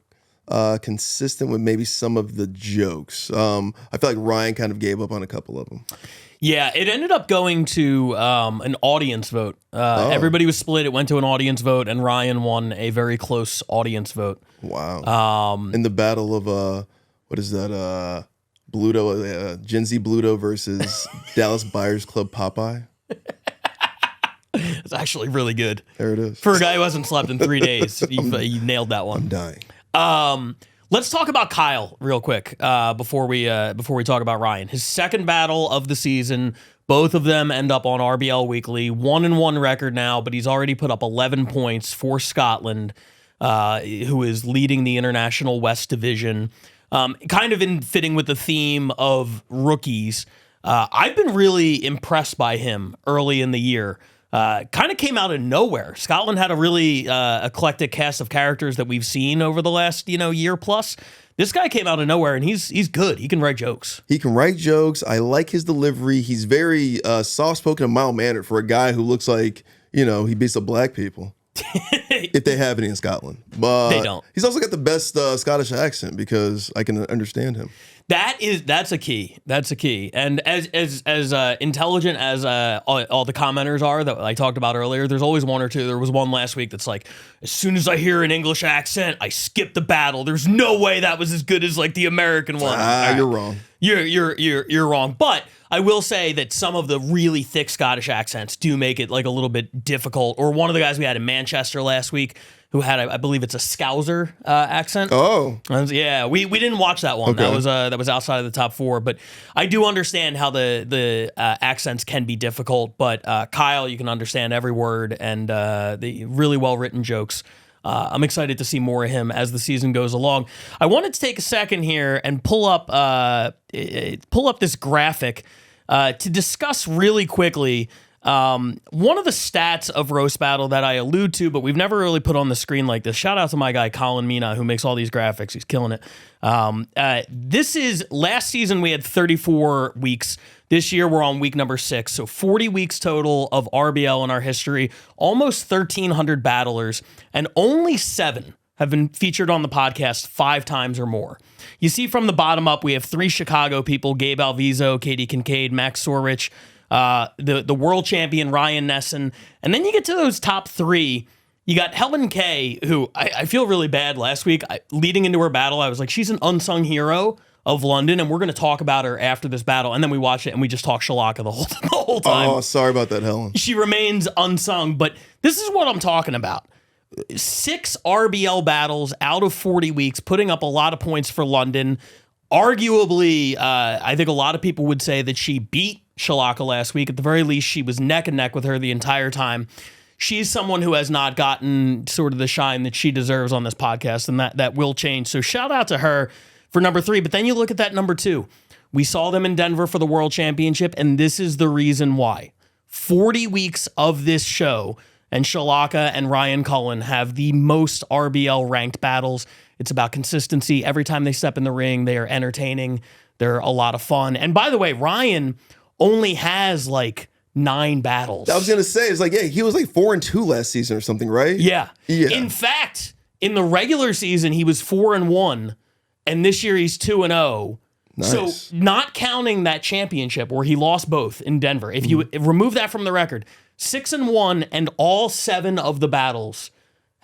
consistent with maybe some of the jokes. I feel like Ryan kind of gave up on a couple of them. Yeah, it ended up going to an audience vote. Everybody was split. It went to an audience vote, and Ryan won a very close audience vote. Wow. In the battle of, what is that, Bluto, Gen Z Bluto versus Dallas Buyers Club Popeye. It's actually really good. There it is. For a guy who hasn't slept in 3 days, you nailed that one. I'm dying. Let's talk about Kyle real quick before we talk about Ryan. His second battle of the season. Both of them end up on RBL Weekly. 1-1 record now, but he's already put up 11 points for Scotland, who is leading the International West Division. Kind of in fitting with the theme of rookies. I've been really impressed by him early in the year. Kind of came out of nowhere. Scotland had a really eclectic cast of characters that we've seen over the last year plus. This guy came out of nowhere, and he's good. He can write jokes. He can write jokes. I like his delivery. He's very soft-spoken and mild-mannered for a guy who looks like, he beats up black people. If they have any in Scotland. But they don't. He's also got the best Scottish accent because I can understand him. That's a key. That's a key. And as intelligent as all the commenters are that I talked about earlier, there's always one or two. There was one last week that's like, as soon as I hear an English accent, I skip the battle. There's no way that was as good as like the American one. You're wrong. You're wrong. But I will say that some of the really thick Scottish accents do make it like a little bit difficult. Or one of the guys we had in Manchester last week who had, I believe it's a Scouser accent. Oh. Yeah, we didn't watch that one. Okay. That was outside of the top four. But I do understand how the accents can be difficult. But Kyle, you can understand every word and the really well-written jokes. I'm excited to see more of him as the season goes along. I wanted to take a second here and pull up this graphic to discuss really quickly one of the stats of Roast Battle that I allude to, but we've never really put on the screen like this. Shout out to my guy Colin Mina, who makes all these graphics. He's killing it. This is last season we had 34 weeks. This year we're on week number 6, so 40 weeks total of RBL in our history, almost 1,300 battlers, and only 7 have been featured on the podcast 5 times or more. You see from the bottom up, we have 3 Chicago people, Gabe Alviso, Katie Kincaid, Max Sorich, the world champion Ryan Nesson, and then you get to those top 3. You got Helen Kay, who I feel really bad last week. Leading into her battle, I was like, she's an unsung hero of London, and we're going to talk about her after this battle. And then we watch it, and we just talk Shalaka the whole time. Oh, sorry about that, Helen. She remains unsung, but this is what I'm talking about. 6 RBL battles out of 40 weeks, putting up a lot of points for London. Arguably, I think a lot of people would say that she beat Shalaka last week. At the very least, she was neck and neck with her the entire time. She's someone who has not gotten sort of the shine that she deserves on this podcast, and that will change. So shout out to her for number 3. But then you look at that number 2. We saw them in Denver for the World Championship, and this is the reason why. 40 weeks of this show, and Shalaka and Ryan Cullen have the most RBL ranked battles. It's about consistency. Every time they step in the ring, they are entertaining. They're a lot of fun. And by the way, Ryan only has like 9 battles. I was going to say, it's like, yeah, he was like 4-2 last season or something, right? Yeah. In fact, in the regular season, he was 4-1, and this year he's 2-0. Nice. So not counting that championship where he lost both in Denver, if you remove that from the record, 6-1, and all 7 of the battles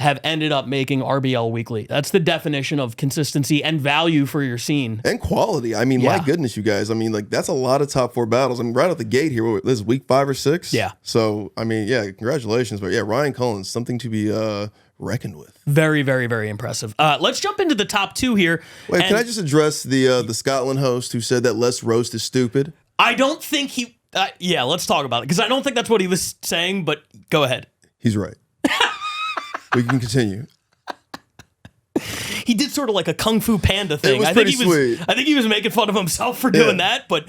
have ended up making RBL Weekly. That's the definition of consistency and value for your scene. And quality. I mean, my goodness, you guys. I mean, like, that's a lot of top 4 battles. I mean, right out the gate here, this is week 5 or 6? Yeah. So, I mean, yeah, congratulations. But yeah, Ryan Cullen, something to be reckoned with. Very, very, very impressive. Let's jump into the top 2 here. Wait, can I just address the Scotland host who said that less roast is stupid? I don't think he... yeah, let's talk about it, because I don't think that's what he was saying, but go ahead. He's right. We can continue. He did sort of like a Kung Fu Panda thing. It was I think pretty sweet. I think he was making fun of himself for doing that, but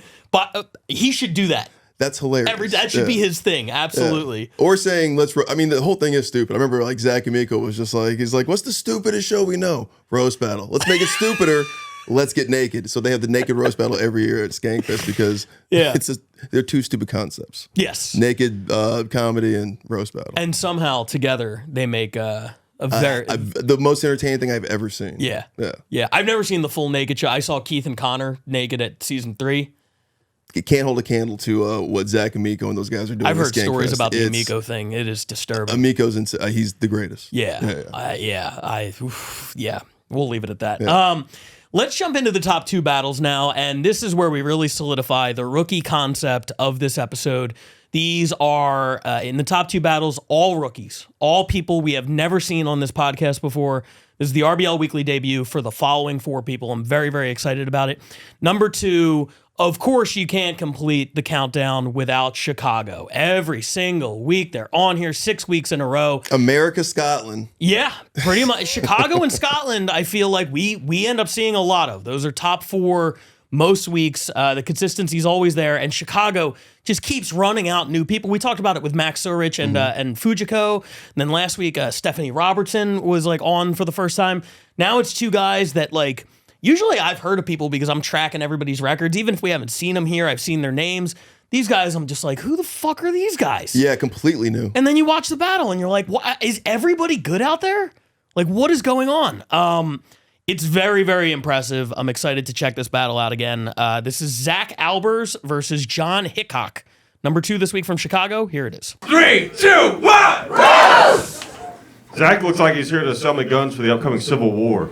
he should do that. That's hilarious. That should be his thing. Absolutely. Yeah. Or saying, I mean, the whole thing is stupid. I remember like Zach Amico was just like, he's like, what's the stupidest show we know? Roast battle. Let's make it stupider. Let's get naked. So they have the naked roast battle every year at Skankfest because they're 2 stupid concepts. Yes. Naked comedy and roast battle. And somehow together they make the most entertaining thing I've ever seen. Yeah. Yeah. Yeah. I've never seen the full naked show. I saw Keith and Connor naked at season 3. It can't hold a candle to what Zach Amico and those guys are doing. I've heard stories about the Amico thing. It is disturbing. Amico's he's the greatest. Yeah. We'll leave it at that. Yeah. Let's jump into the top 2 battles now, and this is where we really solidify the rookie concept of this episode. These are, in the top 2 battles, all rookies, all people we have never seen on this podcast before. This is the RBL Weekly debut for the following 4 people. I'm very, very excited about it. Number 2, of course, you can't complete the countdown without Chicago. Every single week, they're on here 6 weeks in a row. America, Scotland. Yeah, pretty much. Chicago and Scotland, I feel like we end up seeing a lot of. Those are top 4 most weeks. The consistency's always there, and Chicago just keeps running out new people. We talked about it with Max Surich and Fujiko. And then last week, Stephanie Robertson was like on for the first time. Now it's 2 guys that like... Usually I've heard of people because I'm tracking everybody's records. Even if we haven't seen them here, I've seen their names. These guys, I'm just like, who the fuck are these guys? Yeah, completely new. And then you watch the battle and you're like, what, is everybody good out there? Like, what is going on? It's very, very impressive. I'm excited to check this battle out again. This is Zach Albers versus John Hickok. Number 2 this week from Chicago. Here it is. 3, 2, 1, roast! Zach looks like he's here to sell me guns for the upcoming Civil War.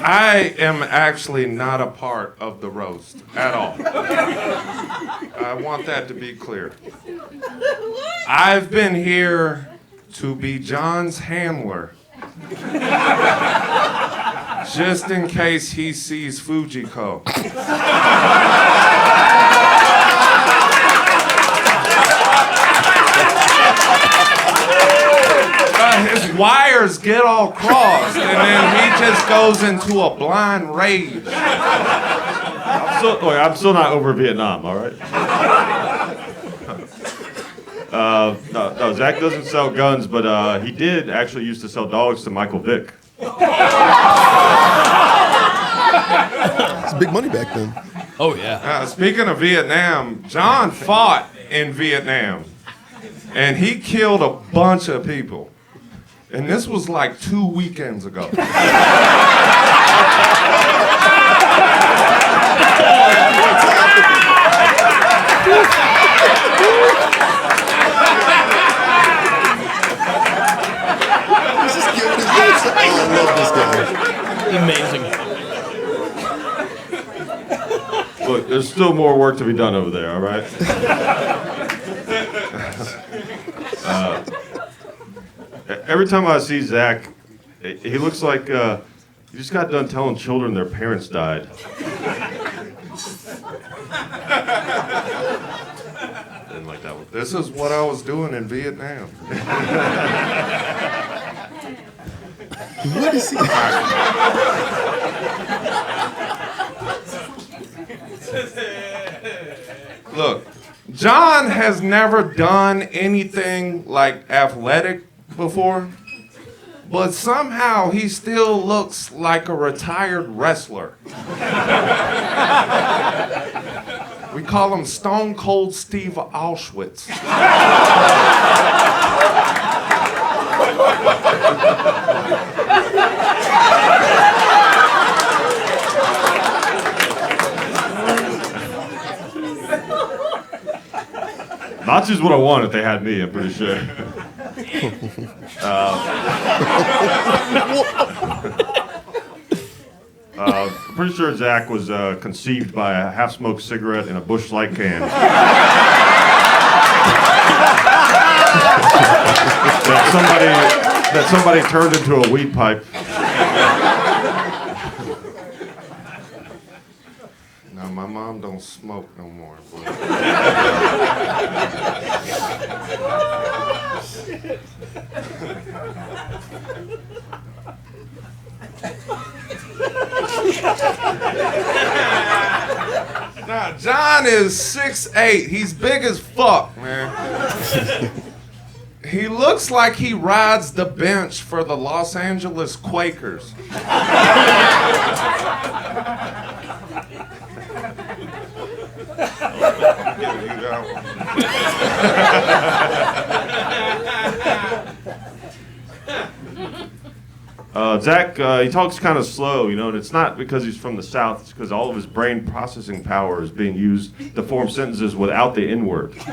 I am actually not a part of the roast at all. I want that to be clear. I've been here to be John's handler. Just in case he sees Fujiko. His wires get all crossed, and then he just goes into a blind rage. I'm still not over Vietnam, all right? No, Zach doesn't sell guns, but he did actually used to sell dogs to Michael Vick. It's big money back then. Oh, yeah. Speaking of Vietnam, John fought in Vietnam, and he killed a bunch of people. And this was like 2 weekends ago. I love this guy. Amazing. Look, there's still more work to be done over there, all right? Every time I see Zach, he looks like he just got done telling children their parents died. Didn't like that one. This is what I was doing in Vietnam. What is he? Look, John has never done anything like athletic before, but somehow he still looks like a retired wrestler. We call him Stone Cold Steve Auschwitz. Nazis would have won if they had me, I'm pretty sure. Pretty sure Zach was conceived by a half-smoked cigarette in a Busch Light can. that somebody turned into a weed pipe. No, my mom don't smoke no more. Nah, John is 6'8". He's big as fuck, man. He looks like he rides the bench for the Los Angeles Quakers. Zach, he talks kind of slow, you know, and it's not because he's from the South. It's because all of his brain processing power is being used to form sentences without the N-word. I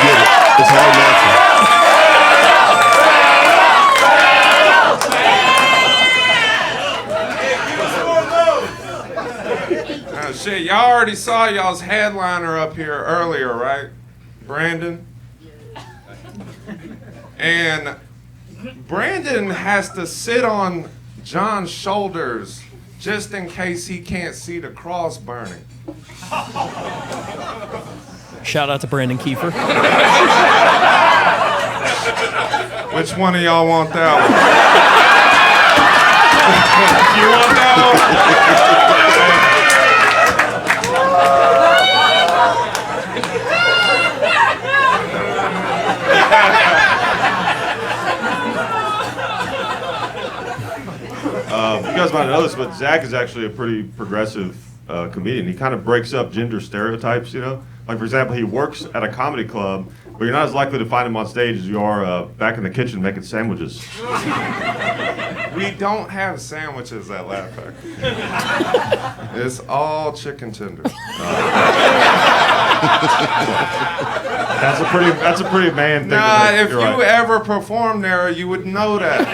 get it. It's hard natural. Shit, y'all already saw y'all's headliner up here earlier, right? Brandon? And Brandon has to sit on John's shoulders just in case he can't see the cross burning. Shout out to Brandon Kiefer. Which one of y'all want that one? You want that You guys might know this, but Zach is actually a pretty progressive comedian. He kind of breaks up gender stereotypes, you know? Like, for example, he works at a comedy club, but you're not as likely to find him on stage as you are back in the kitchen making sandwiches. We don't have sandwiches at Laugh Factory. It's all chicken tenders. That's a pretty man thing. Nah, if you right. ever performed there, you would know that.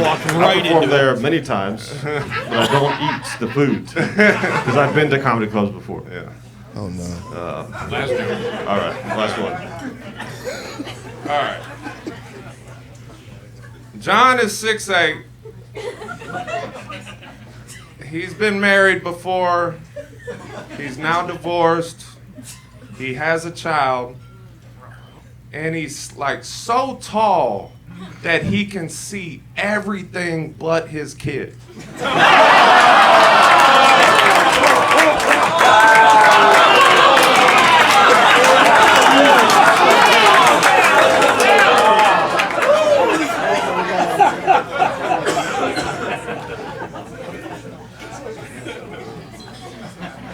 I've performed there many times, but I don't eat the food because I've been to comedy clubs before. Yeah. Oh no. Last one. All right, last one. All right. John is 6'8". He's been married before. He's now divorced. He has a child. And he's like so tall that he can see everything but his kid.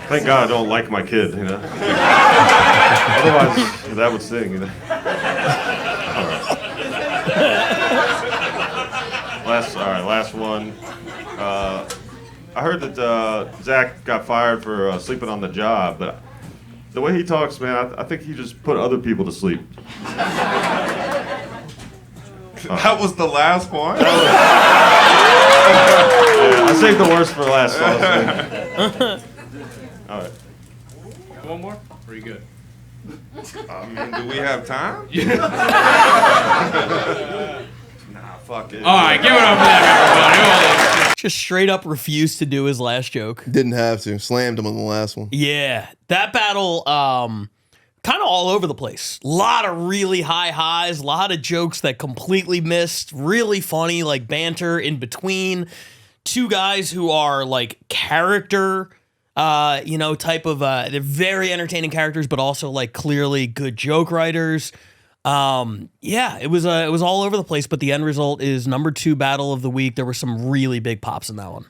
Thank God I don't like my kid, you know. Otherwise, that would sting, you know. All right, last one. I heard that Zach got fired for sleeping on the job, but the way he talks, man, I think he just put other people to sleep. That was the last one? Yeah, I saved the worst for last, honestly. All right. One more? Or are you good? I mean, do we have time? Nah, fuck it. All right, give it up for that, everybody. Just straight up refused to do his last joke. Didn't have to. Slammed him on the last one. Yeah, that battle, kind of all over the place. A lot of really high highs, a lot of jokes that completely missed. Really funny, like banter in between. Two guys who are like character, type of. They're very entertaining characters, but also like clearly good joke writers. It was all over the place, but the end result is number 2 battle of the week. There were some really big pops in that one.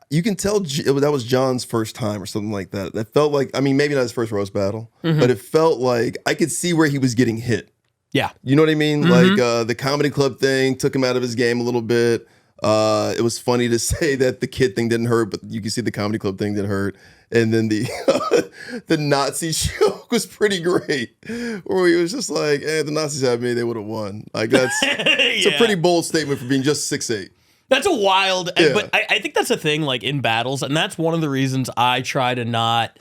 You can tell that was John's first time or something like that. That felt like, I mean, maybe not his first roast battle, but it felt like I could see where he was getting hit. Yeah. You know what I mean? Like the comedy club thing took him out of his game a little bit. It was funny to say that the kid thing didn't hurt, but you can see the comedy club thing that hurt. And then the the Nazi joke was pretty great, where he was just like, the Nazis had me, they would have won. Like, it's a pretty bold statement for being just 6'8". That's a wild, but I think that's a thing, like, in battles, and that's one of the reasons I try to not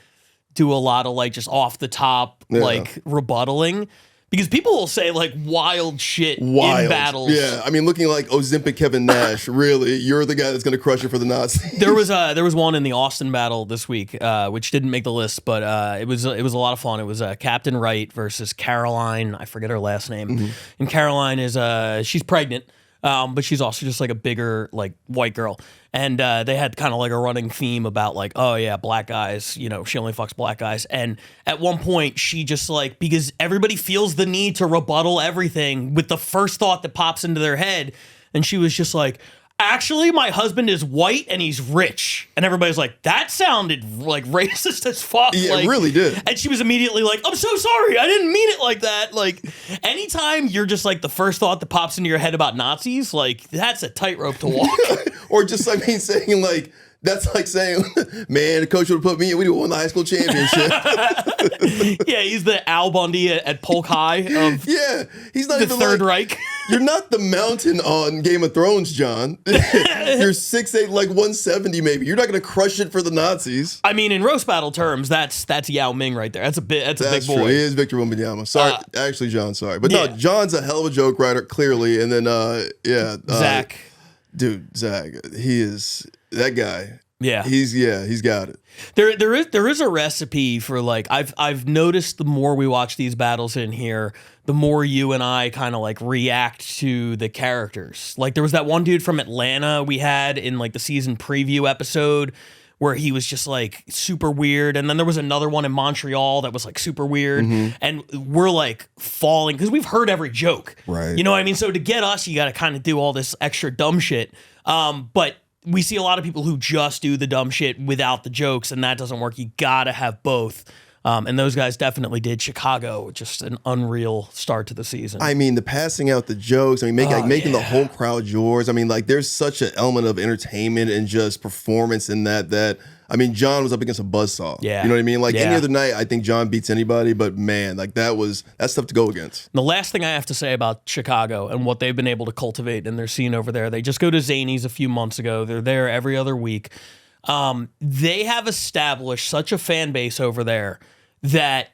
do a lot of, like, just off the top, like, rebuttaling. Because people will say, like, wild shit in battles. Yeah, I mean, looking like Ozempic Kevin Nash, really, you're the guy that's going to crush it for the Nazis. There was one in the Austin battle this week, which didn't make the list, but it was a lot of fun. It was Captain Wright versus Caroline. I forget her last name. Mm-hmm. And Caroline is she's pregnant, but she's also just like a bigger, like, white girl. And they had kind of like a running theme about, like, oh yeah, black guys, you know, she only fucks black guys. And at one point she just, like, because everybody feels the need to rebuttal everything with the first thought that pops into their head. And she was just like, actually, my husband is white and he's rich. And everybody's like, that sounded like racist as fuck. Yeah, like, it really did. And she was immediately like, I'm so sorry, I didn't mean it like that. Like, anytime you're just like the first thought that pops into your head about Nazis, like, that's a tightrope to walk. Or just, I mean, saying, like, that's like saying, man, the coach would have put me in, we would have won the high school championship. Yeah, he's the Al Bundy at Polk High of he's not the even Third like, Reich. You're not the mountain on Game of Thrones, John. You're 6'8", like 170 maybe. You're not going to crush it for the Nazis. I mean, in roast battle terms, that's Yao Ming right there. That's a big boy. True. He is Victor Wembanyama. Sorry, actually, John. Sorry, but no, John's a hell of a joke writer, clearly. And then Zach, dude, Zach, he is that guy. Yeah, he's got it. There is a recipe for, like, I've noticed the more we watch these battles in here, the more you and I kind of like react to the characters. Like, there was that one dude from Atlanta we had in, like, the season preview episode where he was just, like, super weird, and then there was another one in Montreal that was, like, super weird, and we're, like, falling because we've heard every joke, right? You know what I mean? So to get us, you got to kind of do all this extra dumb shit, but we see a lot of people who just do the dumb shit without the jokes, and that doesn't work. You gotta have both. And those guys definitely did. Chicago, just an unreal start to the season. I mean, the passing out the jokes, I mean, making the whole crowd yours. I mean, like, there's such an element of entertainment and just performance in that I mean, John was up against a buzzsaw. Yeah. You know what I mean? Like, Yeah. any other night, I think John beats anybody, but man, like, that's tough to go against. The last thing I have to say about Chicago and what they've been able to cultivate in their scene over there, they just go to Zany's a few months ago. They're there every other week. They have established such a fan base over there that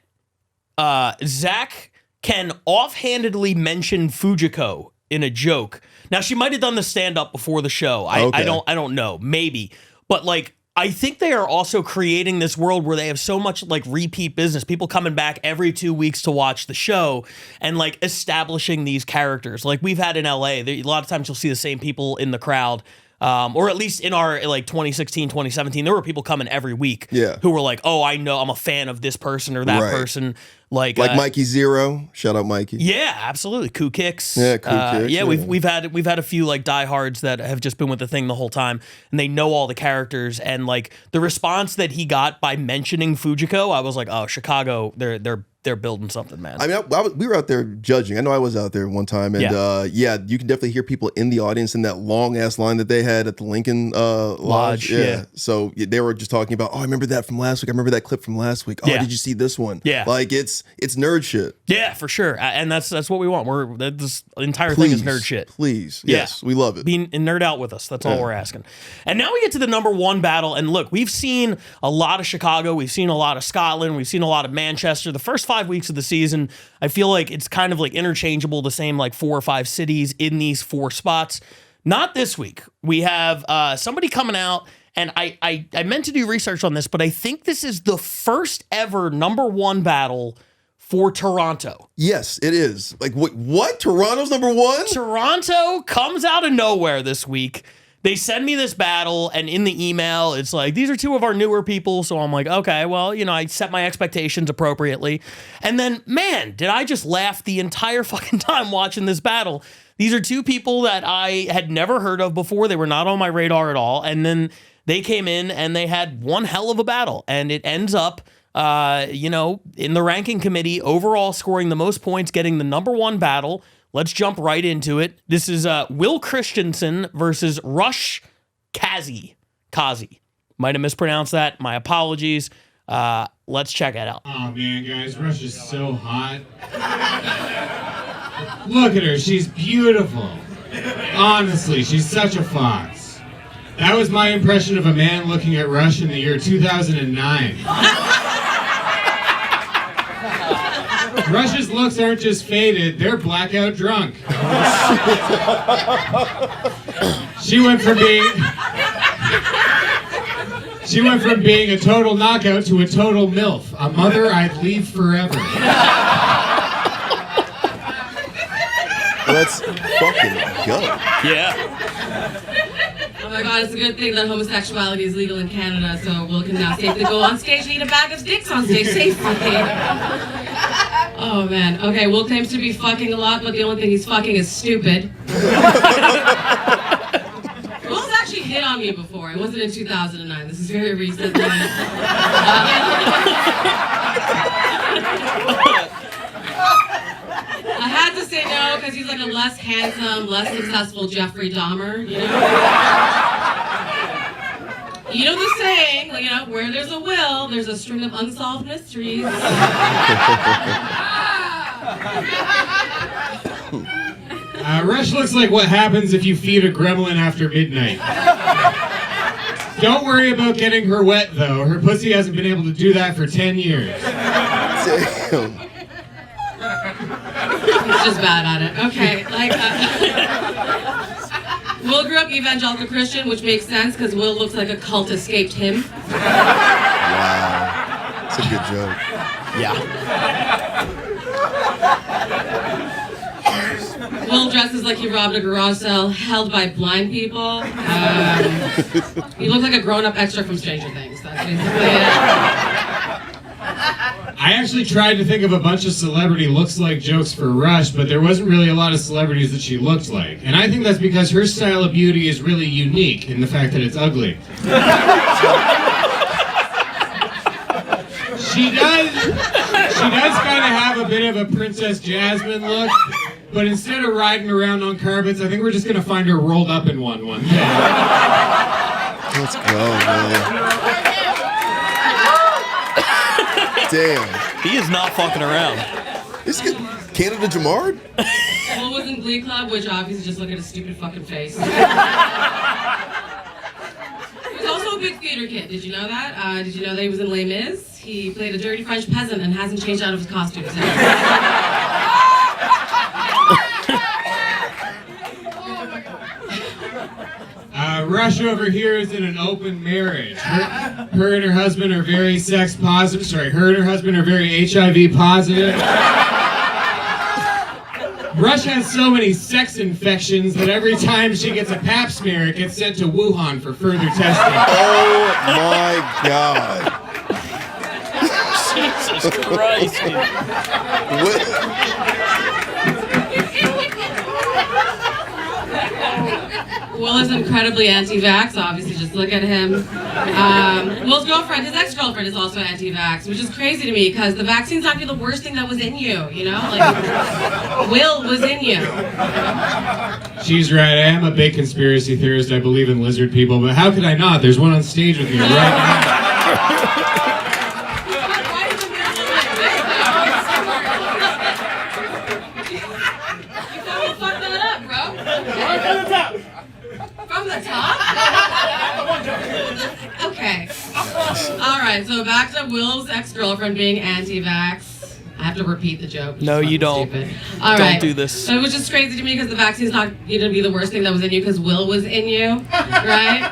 Zach can offhandedly mention Fujiko in a joke. Now, she might have done the stand-up before the show. I don't know. Maybe. But, like, I think they are also creating this world where they have so much, like, repeat business, people coming back every 2 weeks to watch the show and, like, establishing these characters. Like, we've had in LA, a lot of times you'll see the same people in the crowd. Or at least in our, like, 2016, 2017, there were people coming every week who were like, oh, I know, I'm a fan of this person or that person. Like Mikey Zero. Shout out Mikey. Yeah, absolutely. Cool Kicks. Yeah, Cool Kicks. Yeah, we've had a few, like, diehards that have just been with the thing the whole time, and they know all the characters. And, like, the response that he got by mentioning Fujiko, I was like, oh, Chicago, they're building something, man. I mean, we were out there judging. I know I was out there one time, and you can definitely hear people in the audience in that long ass line that they had at the Lincoln Lodge. Yeah. So they were just talking about, oh, I remember that from last week. I remember that clip from last week. Oh, did you see this one? Yeah. Like, it's nerd shit. Yeah, for sure, and that's what we want. This entire thing is nerd shit. Please, yes, we love it. Be nerd out with us. That's all we're asking. And now we get to the number one battle. And look, we've seen a lot of Chicago. We've seen a lot of Scotland. We've seen a lot of Manchester. The first 5 weeks of the season, I feel like it's kind of like interchangeable, the same like 4 or 5 cities in these 4 spots. Not this week. We have somebody coming out. And I meant to do research on this, but I think this is the first ever number one battle for Toronto. Yes, it is. Like, what? Toronto's number one? Toronto comes out of nowhere this week. They send me this battle, and in the email, it's like, these are 2 of our newer people. So I'm like, okay, well, you know, I set my expectations appropriately. And then, man, did I just laugh the entire fucking time watching this battle. These are 2 people that I had never heard of before. They were not on my radar at all. And then they came in, and they had one hell of a battle. And it ends up, in the ranking committee, overall scoring the most points, getting the number one battle, let's jump right into it. This is Will Christensen versus Rush Kazi. Might have mispronounced that. My apologies. Let's check it out. Oh man, guys, Rush is so hot. Look at her, she's beautiful. Honestly, she's such a fox. That was my impression of a man looking at Rush in the year 2009. Rush's looks aren't just faded, they're blackout drunk. She went from being a total knockout to a total MILF. A mother I'd leave forever. Let's fucking go. Yeah. Oh my god, it's a good thing that homosexuality is legal in Canada, so Will can now safely go on stage and eat a bag of dicks on stage safely. Oh man. Okay, Will claims to be fucking a lot, but the only thing he's fucking is stupid. Will's actually hit on me before. It wasn't in 2009. This is very recent. I had to say no because he's like a less handsome, less successful Jeffrey Dahmer, you know? You know the saying, you know, where there's a will, there's a string of unsolved mysteries. Rush looks like what happens if you feed a gremlin after midnight. Don't worry about getting her wet, though. Her pussy hasn't been able to do that for 10 years. Damn. He's just bad at it. Okay, like, Will grew up evangelical Christian, which makes sense because Will looks like a cult escaped him. Wow. It's a good joke. Yeah. Will dresses like he robbed a garage sale held by blind people. He looks like a grown-up extra from Stranger Things. That's basically it. I actually tried to think of a bunch of celebrity looks-like jokes for Rush, but there wasn't really a lot of celebrities that she looked like. And I think that's because her style of beauty is really unique in the fact that it's ugly. She does kind of have a bit of a Princess Jasmine look, but instead of riding around on carpets, I think we're just going to find her rolled up in one day. Let's go, man. Damn. He is not fucking around. This is Canada Jamard? Will was in Glee Club, which obviously just look at his stupid fucking face. He was also a big theater kid. Did you know that? Did you know that he was in Les Mis? He played a dirty French peasant and hasn't changed out of his costume since. Rush over here is in an open marriage. Her and her husband are very sex positive. Sorry, her and her husband are very HIV positive. Rush has so many sex infections that every time she gets a pap smear, it gets sent to Wuhan for further testing. Oh my god. Jesus Christ, Will is incredibly anti-vax, obviously, just look at him. Will's girlfriend, his ex-girlfriend is also anti-vax, which is crazy to me because the vaccine's not the worst thing that was in you, you know? Like, Will was in you. She's right, I am a big conspiracy theorist, I believe in lizard people, but how could I not? There's one on stage with me right now. From the top? Okay. Alright, so back to Will's ex-girlfriend being anti-vax. I have to repeat the joke. No, you don't. All right. Don't do this. So it was just crazy to me because the vaccine's not going to be the worst thing that was in you because Will was in you, right?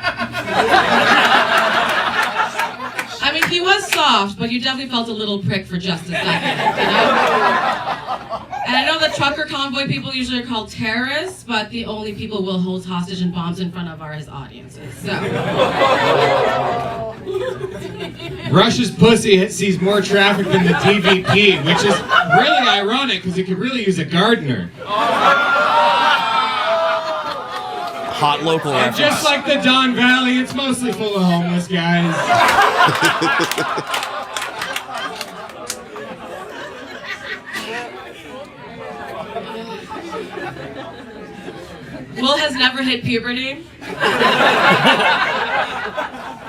I mean, he was soft, but you definitely felt a little prick for just a second, you know? And I know that trucker convoy people usually are called terrorists, but the only people Will holds hostage and bombs in front of are his audiences, so. Rush's pussy sees more traffic than the DVP, which is really ironic because he could really use a gardener. Hot local And reference. just like the Don Valley, it's mostly full of homeless guys. Will has never hit puberty.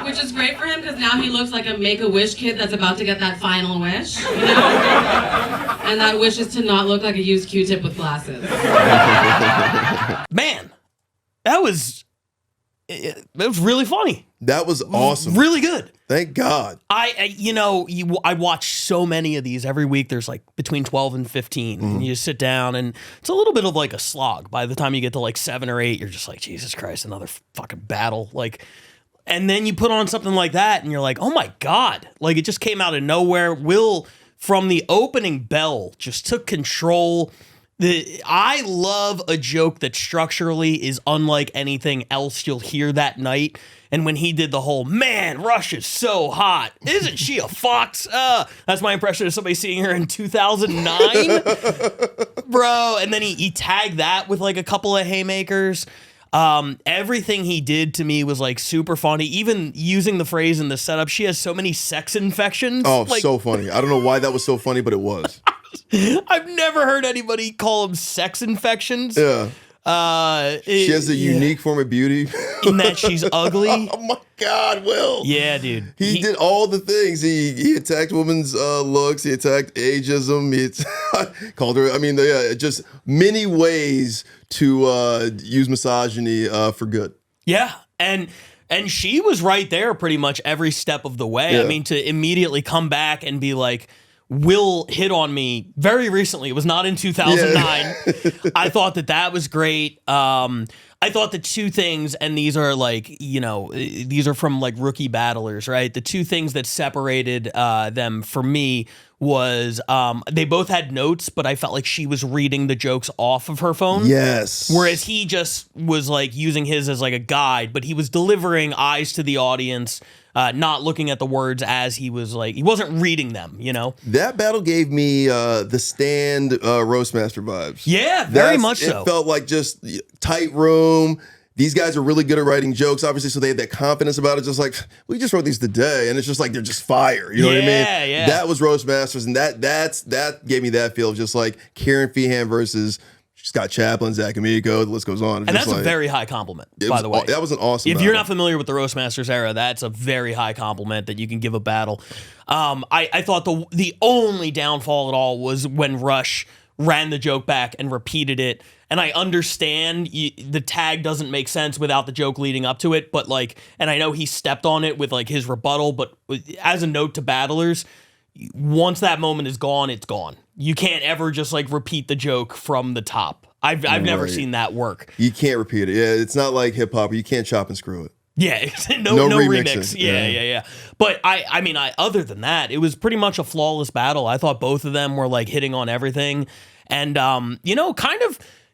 Which is great for him because now he looks like a Make-A-Wish kid that's about to get that final wish, you know? And that wish is to not look like a used Q-tip with glasses. Man, that was really funny. That was awesome. Really good. Thank God. I watch so many of these every week. There's like between 12 and 15. And you just sit down and it's a little bit of like a slog. By the time you get to like 7 or 8, you're just like, Jesus Christ, another fucking battle. And then you put on something like that and you're like, oh my God. Like it just came out of nowhere. Will, from the opening bell, just took control. I love a joke that structurally is unlike anything else you'll hear that night. And when he did the whole, man, Rush is so hot. Isn't she a fox? That's my impression of somebody seeing her in 2009. Bro. And then he tagged that with like a couple of haymakers. Everything he did to me was like super funny. Even using the phrase in the setup, she has so many sex infections. Oh, so funny. I don't know why that was so funny, but it was. I've never heard anybody call them sex infections. Yeah. She has a unique form of beauty. In that she's ugly. Oh my God, Will. Yeah, dude. He did all the things. He attacked women's looks. He attacked ageism. He called her, just many ways to use misogyny for good. Yeah. And she was right there pretty much every step of the way. Yeah. I mean, to immediately come back and be like, Will hit on me very recently. It was not in 2009. Yeah. I thought that was great. I thought the two things, and these are like, these are from like rookie battlers, right? The two things that separated them for me was they both had notes, but I felt like she was reading the jokes off of her phone. Yes. Whereas he just was like using his as like a guide, but he was delivering eyes to the audience, not looking at the words as he was like, he wasn't reading them, That battle gave me the Stand Roastmaster vibes. Yeah, very much so. It felt like just tight room. These guys are really good at writing jokes, obviously, so they had that confidence about it. Just like, we just wrote these today, and it's just like they're just fire. You know what I mean? Yeah. That was Roastmasters, and that gave me that feel of just like Karen Feehan versus Scott Chaplin, Zach Amico. The list goes on. And that's a very high compliment, by the way. That was an awesome If battle. you're not familiar with the Roastmasters era, that's a very high compliment that you can give a battle. I thought the only downfall at all was when Rush ran the joke back and repeated it. And I understand the tag doesn't make sense without the joke leading up to it, but and I know he stepped on it with like his rebuttal, but as a note to battlers, once that moment is gone, it's gone. You can't ever just like repeat the joke from the top. I've never seen that work. You can't repeat it. Yeah, it's not like hip hop. You can't chop and screw it. Yeah, no remix. Yeah. But I mean, other than that, it was pretty much a flawless battle. I thought both of them were like hitting on everything, and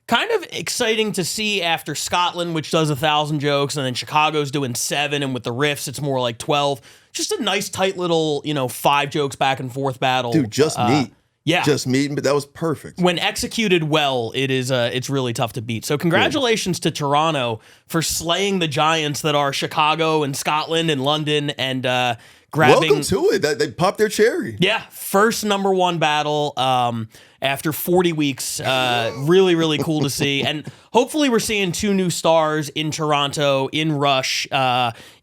kind of exciting to see after Scotland, which does 1,000 jokes, and then Chicago's doing 7, and with the riffs, it's more like 12. Just a nice, tight little 5 jokes back and forth battle. Dude, just meat. Yeah, just meat, but that was perfect. When executed well, it's really tough to beat. So congratulations to Toronto for slaying the giants that are Chicago and Scotland and London and grabbing. Welcome to it. They popped their cherry. Yeah, first #1 battle after 40 weeks. Really, really cool to see. And hopefully we're seeing 2 new stars in Toronto, in Rush,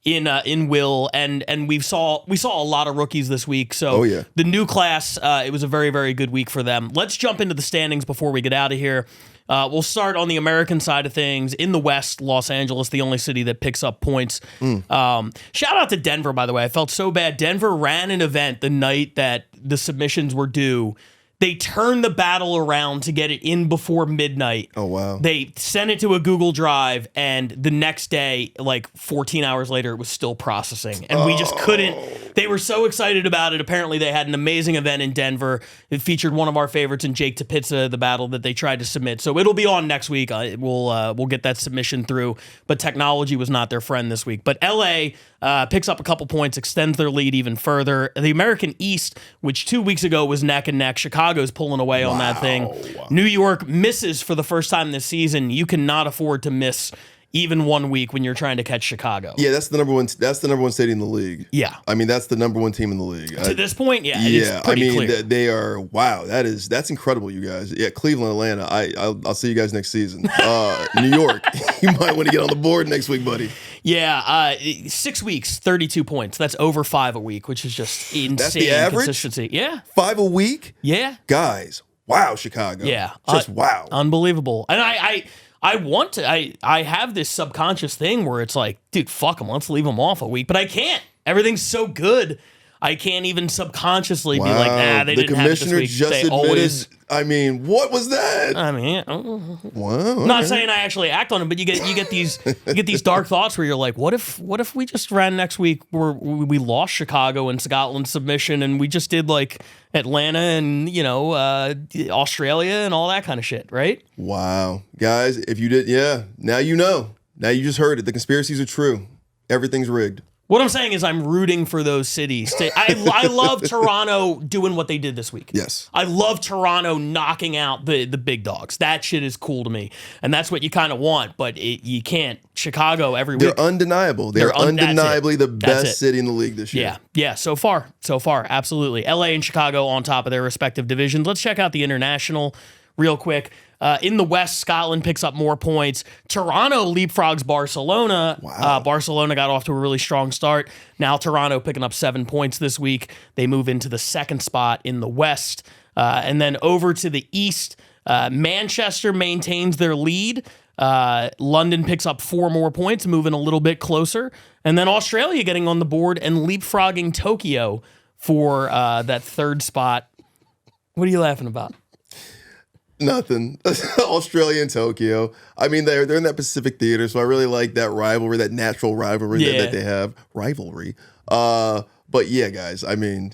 in Will, and we saw a lot of rookies this week. So the new class, it was a very, very good week for them. Let's jump into the standings before we get out of here. We'll start on the American side of things. In the West, Los Angeles, the only city that picks up points. Shout out to Denver, by the way. I felt so bad. Denver ran an event the night that the submissions were due. They turned the battle around to get it in before midnight. Oh, wow. They sent it to a Google Drive, and the next day, like 14 hours later, it was still processing. And we just couldn't. They were so excited about it. Apparently, they had an amazing event in Denver. It featured one of our favorites in Jake Tepizza, the battle that they tried to submit. So it'll be on next week. We'll get that submission through. But technology was not their friend this week. But LA picks up a couple points, extends their lead even further. The American East, which 2 weeks ago was neck and neck, Chicago's pulling away on that thing. New York misses for the first time this season. You cannot afford to miss even 1 week when you're trying to catch Chicago. Yeah, that's the number one. That's the number one city in the league. Yeah, I mean that's the number one team in the league. To this point, yeah, yeah. it's pretty clear. They are. Wow, that's incredible, you guys. Yeah, Cleveland, Atlanta. I'll see you guys next season. New York, you might want to get on the board next week, buddy. Yeah, 6 weeks, 32 points. That's over 5 a week, which is just insane. That's the average? Consistency. Yeah, 5 a week. Yeah, guys. Wow, Chicago. Yeah, just wow, unbelievable. And I want to. I have this subconscious thing where it's like, dude, fuck them. Let's leave them off a week, but I can't. Everything's so good. I can't even subconsciously be like, nah, they didn't have it this commissioner week. just They admitted. always. I mean, what was that? I mean, wow. not saying I actually act on it, but you get these dark thoughts where you're like, what if we just ran next week where we lost Chicago and Scotland submission and we just did like Atlanta and Australia and all that kind of shit, right? Wow, guys, if you did, now you know. Now you just heard it. The conspiracies are true. Everything's rigged. What I'm saying is I'm rooting for those cities. I love Toronto doing what they did this week. Yes. I love Toronto knocking out the big dogs. That shit is cool to me. And that's what you kind of want, but you can't. Chicago every week. They're undeniable. They're undeniably the best city in the league this year. Yeah, so far, absolutely. LA and Chicago on top of their respective divisions. Let's check out the international real quick. In the West, Scotland picks up more points. Toronto leapfrogs Barcelona. Wow. Barcelona got off to a really strong start. Now Toronto picking up 7 points this week. They move into the second spot in the West. And then over to the East, Manchester maintains their lead. London picks up 4 more points, moving a little bit closer. And then Australia getting on the board and leapfrogging Tokyo for that third spot. What are you laughing about? Nothing. Australia and Tokyo. I mean, they're in that Pacific theater, so I really like that rivalry, that natural rivalry that they have. Rivalry. But yeah, guys, I mean...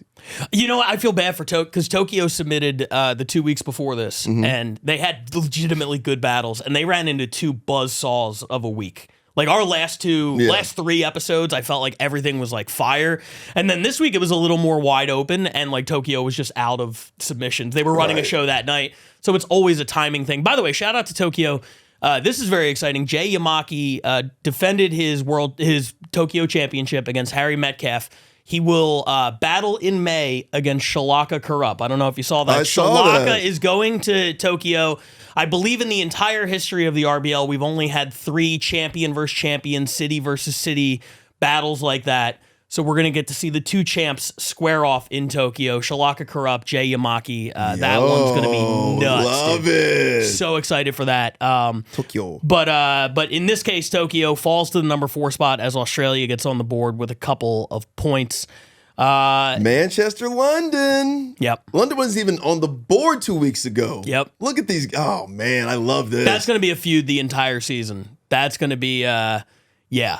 You know, I feel bad for Tokyo because Tokyo submitted the 2 weeks before this, and they had legitimately good battles, and they ran into 2 buzzsaws of a week. Like our last 3 episodes, I felt like everything was like fire. And then this week it was a little more wide open and like Tokyo was just out of submissions. They were running a show that night. So it's always a timing thing. By the way, shout out to Tokyo. This is very exciting. Jay Yamaki defended his Tokyo championship against Harry Metcalf. He will battle in May against Shalaka Kurup. I don't know if you saw that. Shalaka is going to Tokyo. I believe in the entire history of the RBL, we've only had 3 champion versus champion, city versus city battles like that. So we're going to get to see the 2 champs square off in Tokyo. Shalaka Kurup, Jay Yamaki. That one's going to be nuts. Love it. So excited for that. Tokyo. But in this case, Tokyo falls to the number 4 spot as Australia gets on the board with a couple of points. Manchester, London. Yep. London wasn't even on the board 2 weeks ago. Yep. Look at these. Oh, man, I love this. That's going to be a feud the entire season. That's going to be,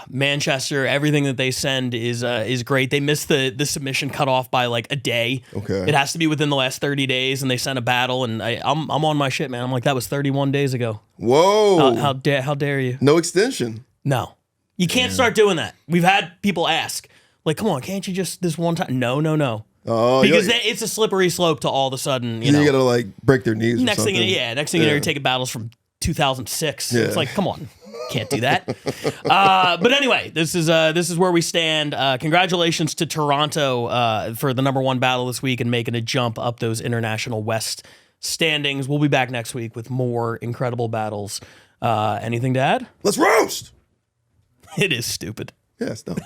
Manchester, everything that they send is great. They missed the submission cutoff by like a day. Okay. It has to be within the last 30 days, and they sent a battle, and I'm on my shit, man. I'm like, that was 31 days ago. Whoa. How dare you? No extension. No. You can't start doing that. We've had people ask, like, come on, can't you just this one time? No. Oh, because it's a slippery slope to all of a sudden, you gotta like break their knees. Next or thing something. you know, you're taking battles from 2006. Yeah. It's like, come on, can't do that. But anyway, this is where we stand. Congratulations to Toronto for the number 1 battle this week and making a jump up those international West standings. We'll be back next week with more incredible battles. Anything to add? Let's roast. It is stupid. Yeah, it's dumb.